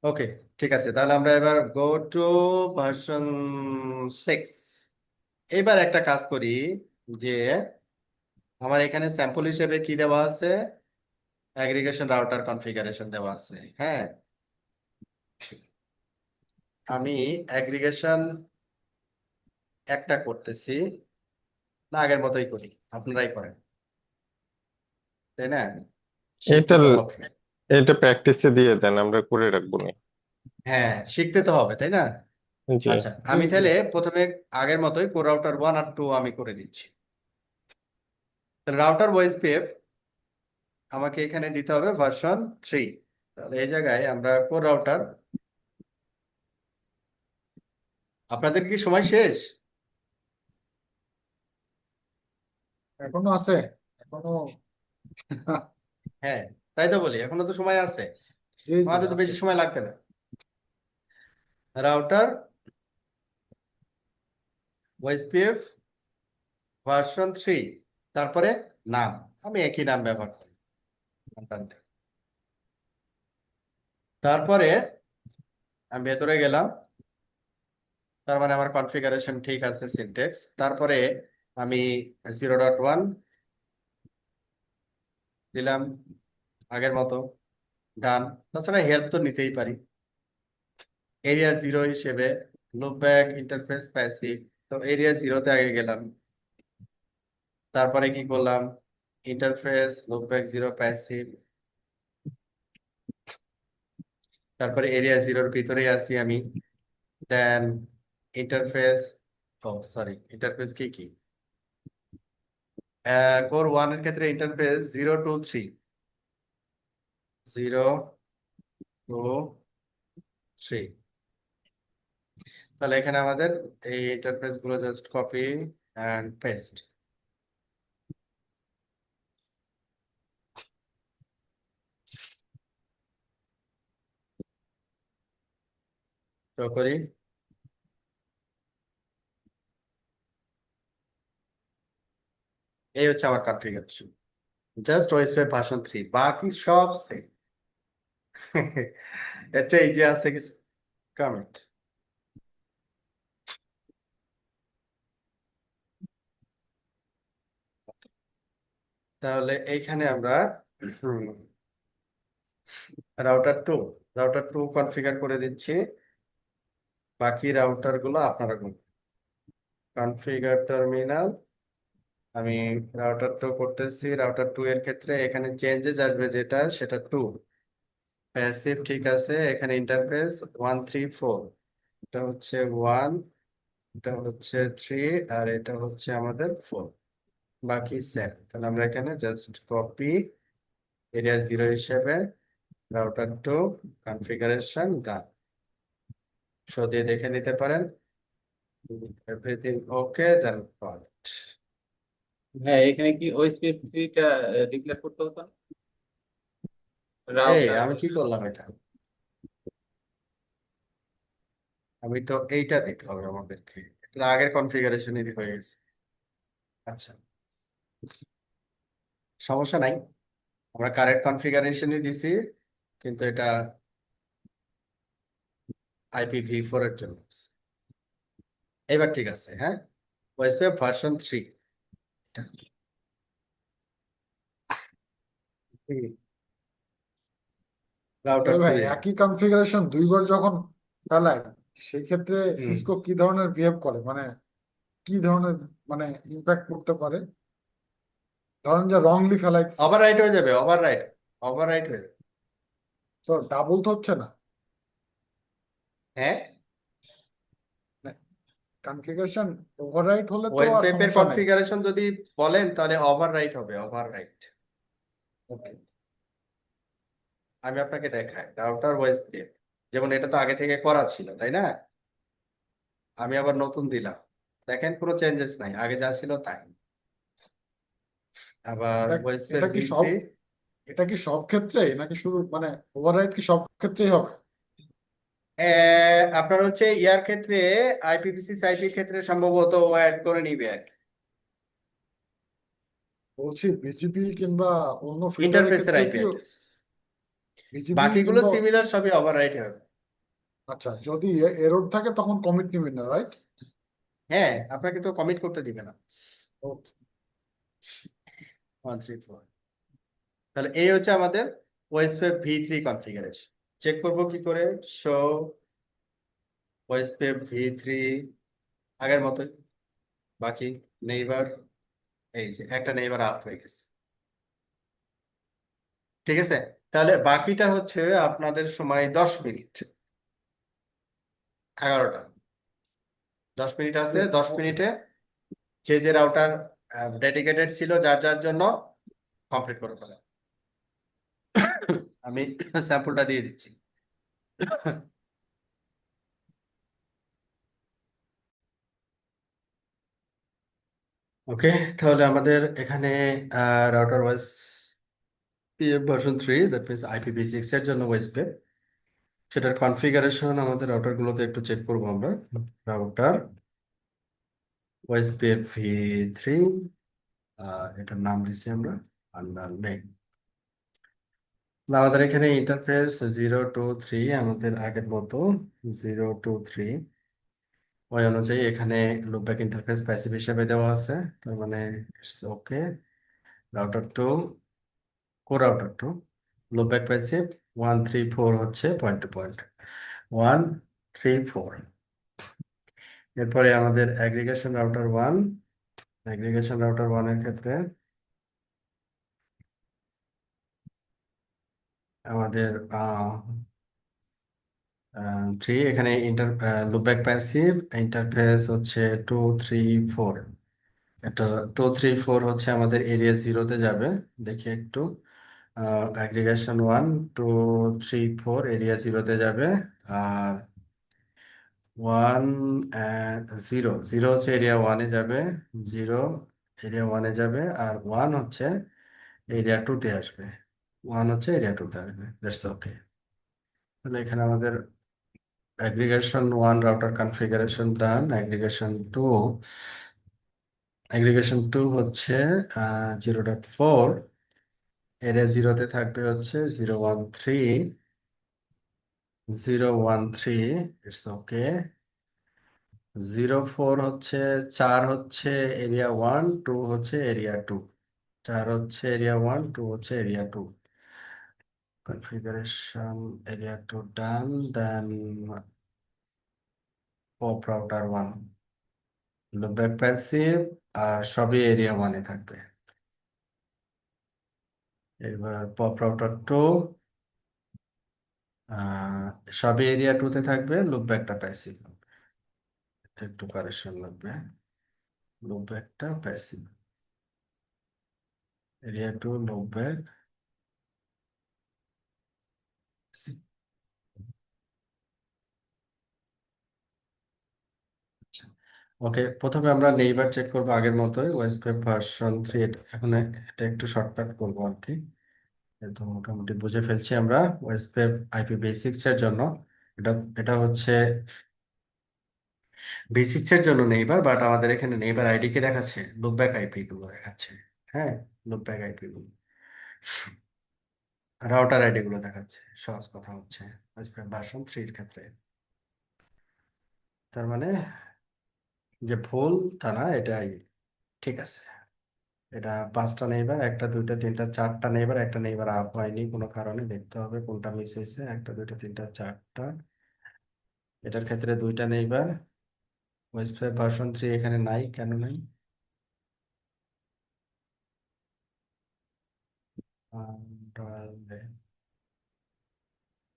ওকে, ঠিক আছে, তাহলে আমরা এবার গো টু ভার্সন 6। এবার একটা কাজ করি, যে আমার এখানে স্যাম্পল হিসেবে কি দেওয়া আছে, অ্যাগ্রিগেশন রাউটার কনফিগারেশন দেওয়া আছে। হ্যাঁ, আমি অ্যাগ্রিগেশন একটা করতেছি, না আগের মতোই করি, আপনারাই করেন, তাই না? শিখতে এটা তো হবে। এটা প্র্যাকটিসে দিয়ে দেন, আমরা করে রাখবো নি। হ্যাঁ, শিখতে তো হবে, তাই না? জি। আচ্ছা, জি আমি জি তাহলে প্রথমে আগের মতোই কোর রাউটার 1 আর 2 আমি করে দিচ্ছি। রাউটার ওএস পিএফ আমাকে এখানে দিতে হবে ভার্সন 3। তাহলে এই জায়গায় আমরা কোর রাউটার, আপনাদের কি সময় শেষ? এখনো আছে, এখনো। হ্যাঁ, তাই তো বলি, এখনো তো সময় আছে, জি জি আমাদের তো আছে। বেশি সময় লাগবে না। রাউটার ওএসপিএফ ভার্সন 3, তারপরে নাম, আমি একই নাম ব্যবহার করি। তারপরে আমি ভেতরে গেলাম, তার মানে আমার কনফিগারেশন ঠিক আছে, সিনট্যাক্স। তারপরে আমি 0.1 দিলাম আগের মতো, ডান। তাছাড়া হেল্প তো নিতেই পারি। এরিয়া 0 হিসেবে লুপব্যাক ইন্টারফেস প্যাসিভ, তো এরিয়া 0-তে আগে গেলাম। তারপরে কি করলাম, ইন্টারফেস লুপব্যাক 0 প্যাসিভ। তারপরে এরিয়া 0-র ভিতরেই আছি আমি। দেন ইন্টারফেস, ও সরি, ইন্টারফেস কি কি, কোর 1 এর ক্ষেত্রে ইন্টারফেস 0 to 3, 0 to 3। তাহলে এখানে আমাদের এই ইন্টারফেস গুলো জাস্ট কপি এন্ড পেস্ট করি। এই হচ্ছে আমার কনফিগারেশন, জাস্ট ওএসপি ভার্সন 3, বাকি সব সেম। এর চেয়ে ইজি আছে কিছু? কমেন্ট। তাহলে এইখানে আমরা রাউটার টু কনফিগার করে দিচ্ছি। বাকি রাউটার গুলো আপনারা কনফিগার টার্মিনাল, আমি রাউটার টু করতেছি। রাউটার 2 এর ক্ষেত্রে এখানে চেঞ্জেস আসবে, যেটা সেটা 2 প্যাসিভ, ঠিক আছে। এখানে ইন্টারফেস 1 3 4, এটা হচ্ছে 1, এটা হচ্ছে 3, আর এটা হচ্ছে আমাদের 4, বাকি সেম। তাহলে আমরা এখানে জাস্ট কপি এরিয়া 0 হিসেবে রাউটার টু কনফিগারেশন ডান, শো দিয়ে দেখে নিতে পারেন এভরিথিং ওকে, দেন কন্ট। হ্যাঁ, এখানে কি ওএসপি 3টা ডিক্লেয়ার করতে হতো না? এই রাউটার আমি কি করলাম, এটা আমি তো এইটা দিতে হবে আমাদেরকে, এটা আগের কনফিগারেশনই হয়ে গেছে। আচ্ছা, সমস্যা নাই, আমরা কারেক্ট কনফিগারেশনই দিছি, কিন্তু এটা IPv4 এর জন্য। এবার ঠিক আছে, হ্যাঁ। ওএসপিএফ ভার্সন 3, রাউটার তবে 2 ভাই এ। একই কনফিগারেশন দুইবার যখন ফেলায়, সেই ক্ষেত্রে হুম, সিসকো কি ধরনের বিহেভ করে, মানে কি ধরনের, মানে ইম্প্যাক্ট করতে পারে? ধরেন যে রংলি ফেলাইতেছে, ওভাররাইট হয়ে যাবে, ওভাররাইট হয়ে যাবে। তো ডাবল তো হচ্ছে না? হ্যাঁ, কনফিগারেশন ওভাররাইট হলে তো আর ওএসপিএফ এর সমস্যা নেই। কনফিগারেশন যদি বলেন, তাহলে ওভাররাইট হবে, ওভাররাইট। ওকে। আমি আপনাকে দেখাই রাউটার ওএসপিএফ, যেমন এটা তো আগে থেকে করা ছিল, তাই না? আমি আবার নতুন দিলাম, দেখেন কোনো চেঞ্জেস নাই, আগে যা ছিল তাই। আবার এটা ওএসপিএফ এটা কি সব ভি3, এটা কি সব ক্ষেত্রেই নাকি শুধু, মানে ওভাররাইট কি সব ক্ষেত্রেই হবে? আপনার হচ্ছে ইয়ার ক্ষেত্রে, IPv6 আইপির ক্ষেত্রে সম্ভবত ও অ্যাড করে নিবে আর কি, বলছি বিজিপি কিংবা অন্য ফিল্টারের ইন্টারফেসের ক্ষেত্রে আইপি কি অ্যাড্রেস। বিজিপি বাকিগুলো কিংবা সিমিলার, সবই ওভাররাইট হবে। আচ্ছা, যদি এরর থাকে তখন কমিট নেবেন না, রাইট? হ্যাঁ, আপনাকে তো কমিট করতে দিবে না। ওকে। 134, তাহলে এই হচ্ছে আমাদের ওএসপিএফ V3 কনফিগারেশন। চেক করব কি করে? শো ওএসপিএফ V3 আগের মতোই, বাকি নেইবার, এই যে একটা নেইবার আপ হয়ে গেছে, ঠিক আছে। তাহলে বাকিটা হচ্ছে আপনাদের সময় 10 মিনিট, 11টা 10 মিনিট আছে। 10 মিনিটে যে যে রাউটার ডেডিকেটেড ছিল যার যার জন্য কমপ্লিট করে ফেলেন। আমি স্যাম্পলটা দিয়ে দিচ্ছি। ওকে, তাহলে আমাদের এখানে router wise PF version 3, that means IPv6 এর জন্য ওয়েসপে, সেটার কনফিগারেশন আমাদের রাউটার গুলোতে একটু চেক করবো আমরা। রাউটার ওয়েসপিএফ V3, এটার নাম দিচ্ছি আমরা আন্ডার নেম। আমাদের এখানে ইন্টারফেস 023 আমাদের আগের মতো 023, ওই অনুযায়ী এখানে লুপব্যাক ইন্টারফেস প্যাসিভ হিসেবে দেওয়া আছে, তার মানে ওকে। রাউটার 2, কো রাউটার 2, লুপব্যাক প্যাসিভ 134 হচ্ছে পয়েন্ট টু পয়েন্ট 134। এরপরে আমাদের অ্যাগ্রিগেশন রাউটার 1, অ্যাগ্রিগেশন রাউটার 1 এর ক্ষেত্রে আমাদের 3, এখানে লুপব্যাক প্যাসিভ ইন্টারফেস হচ্ছে 234। এটা 234 হচ্ছে আমাদের এরিয়া 0-তে যাবে, দেখি একটু। অ্যাগ্রিগেশন 1 234 এরিয়া 0-তে যাবে, আর 1 0 হচ্ছে এরিয়া 1-এ যাবে, 0 এরিয়া 1-এ যাবে, আর 1 হচ্ছে এরিয়া 2-তে আসবে, 1 হচ্ছে এরিয়া 2-তে আসবে। That's okay. তাহলে এখানে আমাদের অ্যাগ্রিগেশন 1 রাউটার কনফিগারেশন ডান। অ্যাগ্রিগেশন 2 হচ্ছে 0.4, এরিয়া 0-তে থাকবে হচ্ছে 013, ইটস ওকে। 04 হচ্ছে 4 হচ্ছে এরিয়া 1, 2 হচ্ছে এরিয়া 2, 4 হচ্ছে এরিয়া 1, 2 হচ্ছে এরিয়া 2। কনফিগারেশন এরিয়া 2 ডান। দেন পপ রাউটার 1, লুপব্যাক প্যাসিভ, আর সবই এরিয়া 1-এ থাকবে। এবার পপ রাউটার 2, সবই এরিয়া 2-তে থাকবে, লুপব্যাকটা প্যাসিভ, একটু কারেকশন লাগবে, লুপব্যাকটা প্যাসিভ, এরিয়া 2 লুপব্যাক। ওকে, প্রথমে আমরা নেইবার চেক করবো আগের মতোই, ওয়েসপেপ ভার্সন 3। এখন এটা একটু শর্টকাট করবো আর কি, তো মোটামুটি বুঝে ফেলছি আমরা। ওয়েসপেপ IPv6 এর জন্য এটা এটা হচ্ছে V6 এর জন্য নেইবার, বাট আমাদের এখানে নেইবার আইডি কে দেখাচ্ছে, লুপব্যাক আইপি গুলো দেখাচ্ছে। হ্যাঁ, লুপব্যাক আইপি গুলো, রাউটার আইডি গুলো দেখাচ্ছে। সহজ কথা হচ্ছে ওয়েসপেপ ভার্সন 3 এর ক্ষেত্রে, তার মানে যে ভুল তা না, এটাই ঠিক আছে। এটা 5টা নেইবার, 1টা 2টা 3টা 4টা নেইবার, একটা নেইবার আপ হয়নি কোনো কারণে, দেখতে হবে কোনটা মিস হয়েছে। 1টা 2টা 3টা 4টা, এটার ক্ষেত্রে 2টা নেইবার। ওয়েসপেপ ভার্সন 3 এখানে নাই, কেন নাই?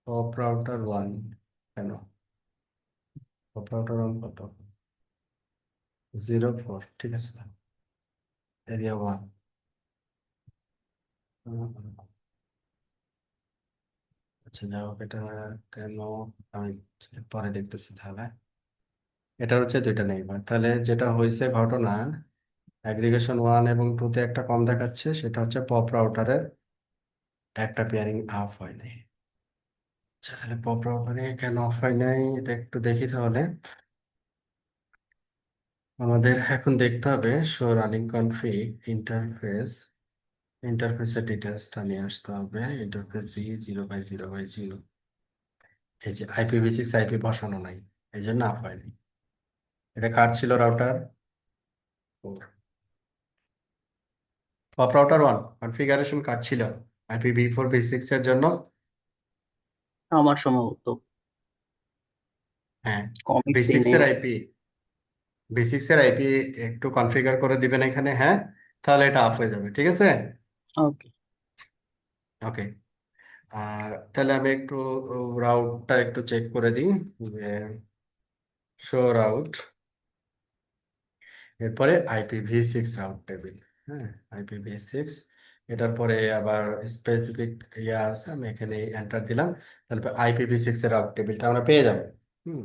পপ রাউটার 1 কেন? পপ রাউটার 1 কত? 04, ঠিক আছে, এরিয়া 1। আচ্ছা, যাই হোক, এটা কেন আমি পরে দেখতেছি। তাহলে এটা হচ্ছে 2টা নেইবার, তাহলে যেটা হয়েছে ঘটনা, অ্যাগ্রিগেশন 1 এবং 2-তে একটা কম দেখাচ্ছে, সেটা হচ্ছে পপ রাউটারের একটা পেয়ারিং আপ হয় নাই। আচ্ছা, তাহলে পপ রাউটারে কেন অফ হয় নাই এটা একটু দেখি তাহলে। আমাদের এখন দেখতে হবে শো রানিং কনফিগ ইন্টারফেসের ডিটেলসটা নিয়ে আসতে হবে। ইন্টারফেস G 0/0/0, এই যে IPv6 আইপি বসানো নাই, এই জন্য আপ হয়নি। এটা কার ছিল রাউটার? পপ রাউটার 1 কনফিগারেশন কার ছিল IPv4 v6 এর জন্য? আমার সম্ভবত হ্যাঁ, কমিট v6 নেই। এর আইপি, v6 এর আইপি একটু কনফিগার করে দিবেন এখানে, হ্যাঁ, তাহলে এটা অফ হয়ে যাবে, ঠিক আছে? ওকে। ওকে। আর তাহলে আমি একটু রাউটটা একটু চেক করে দিই, যে শো রাউট, এরপরে IPv6 রাউট টেবিল। হ্যাঁ, IPv6, এটার পরে আবার স্পেসিফিক ইয়া আছে, আমি এখানে এন্টার দিলাম, তাহলে IPv6 এর রাউট টেবিলটা আমরা পেয়ে যাবো। হুম,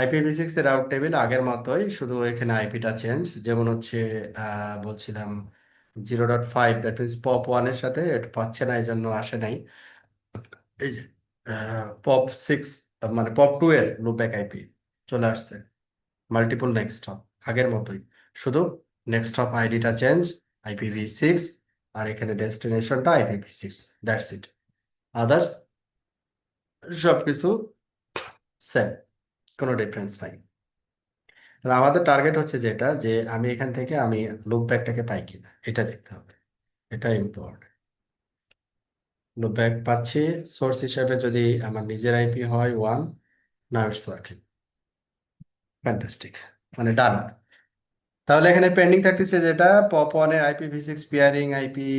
IPv6 এর রাউট টেবিল আগের মতোই, শুধু এখানে আইপিটা চেঞ্জ, যেমন হচ্ছে বলছিলাম 0.5, দ্যাট মিনস POP1 এর সাথে এটা পাচ্ছে না, এই জন্য আসে নাই। এই যে POP6 মানে POP2 এর লুপব্যাক আইপি চলে আসছে, মাল্টিপল নেক্সট হপ আগের মতোই, শুধু নেক্সট হপ আইডিটা চেঞ্জ, IPv6, আর এখানে ডেস্টিনেশনটা IPv6, দ্যাটস ইট। আদার্স সবকিছু সেম, কোনো ডিফারেন্স নাই। তাহলে আমাদের টার্গেট হচ্ছে যেটা, যে আমি এখান থেকে আমি লুপ ব্যাকটাকে পাই কিনা এটা দেখতে হবে, এটা ইম্পর্টেন্ট। লুপ ব্যাক পাচ্ছি সোর্স হিসাবে, যদি আমার নিজের আইপি হয় 1, নাও ইটস ওয়ার্কিং, ফ্যান্টাস্টিক, মানে ডান। তাহলে এখানে পেন্ডিং থাকতেছে যেটা POP1 এর IPv6 পিয়ারিং আইপি,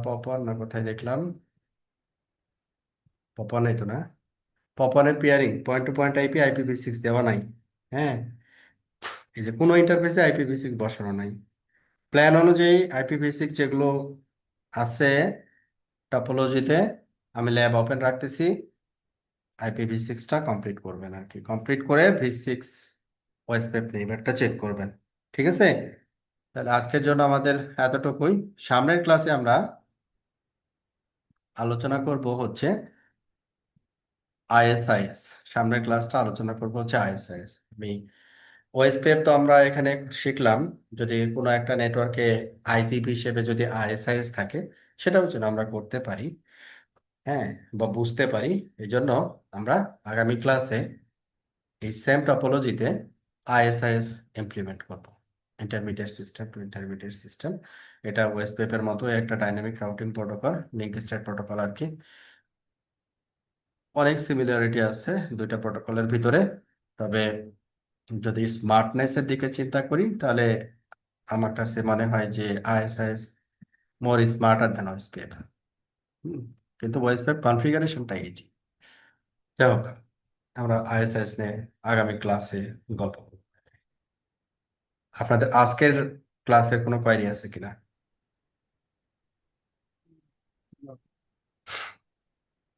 POP1 না, কোথায় দেখলাম, POP1 এই তো না, POP1 এর peering point to point IP IPv6 দেওয়া নাই। হ্যাঁ, এই যে কোনো ইন্টারফেসে IPv6 বসানো নাই। প্ল্যান অনুযায়ী IPv6 যেগুলো আছে টপোলজিতে, আমি ল্যাব ওপেন রাখতেছি, IPv6টা কমপ্লিট করবেন আর কি, কমপ্লিট করে v6 ওয়েসপেপ নেইবারটা চেক করবেন, ঠিক আছে? তাহলে আজকের জন্য আমাদের এতটুকুই। সামনের ক্লাসে আমরা আলোচনা করব হচ্ছে ISIS, সামনের ক্লাসটা আলোচনা করব হচ্ছে ISIS। আমি ওয়েসপেপ তো আমরা এখানে শিখলাম, যদি কোনো একটা নেটওয়ার্কে আইসিপি হিসেবে যদি ISIS থাকে, সেটাও যেন আমরা করতে পারি, হ্যাঁ, বা বুঝতে পারি। এই জন্য আমরা আগামী ক্লাসে এই সেম টপোলজিতে ISIS ইমপ্লিমেন্ট করব, intermediate system to intermediate system. এটা ওয়েসপেপের মতো একটা dynamic routing protocol, link state protocol আর কি। অনেক সিমিলারিটি আছে দুইটা প্রোটোকলের ভিতরে, তবে যদি স্মার্টনেসের দিকে চিন্তা করি, তাহলে আমার কাছে মনে হয় যে ISIS মোর স্মার্টার দ্যান ওয়েসপেপ। কিন্তু ওয়েসপেপ কনফিগারেশনটা ইজি। যাই হোক, আমরা ISIS নিয়ে আগামী ক্লাসে গল্প করব। আপনাদের আজকের ক্লাসের কোনো কোয়েরি আছে কিনা?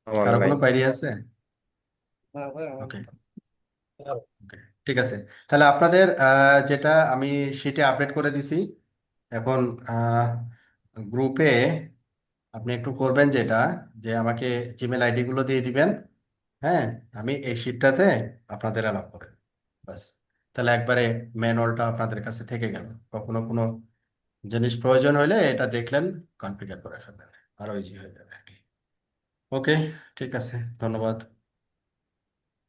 আমার কারো নাই। কোনো কোয়েরি আছে? হ্যাঁ ভাই, আমার ওকে, ওকে, ঠিক আছে। তাহলে আপনাদের যেটা আমি শিটে আপডেট করে দিছি, এখন গ্রুপে আপনি একটু করবেন যেটা, যে আমাকে জিমেল আইডি গুলো দিয়ে দিবেন, হ্যাঁ, আমি এই শিটটাতে আপনাদের অ্যালাউ করে দেব। বাস, তাহলে একবারে ম্যানুয়ালটা আপনাদের কাছে থেকে গেল, কখনো কোনো জিনিস প্রয়োজন হলে এটা দেখলেন, কনফিগার করে ফেলবেন, আরো ইজি হয়ে যাবে আর কি। ওকে, ঠিক আছে, ধন্যবাদ।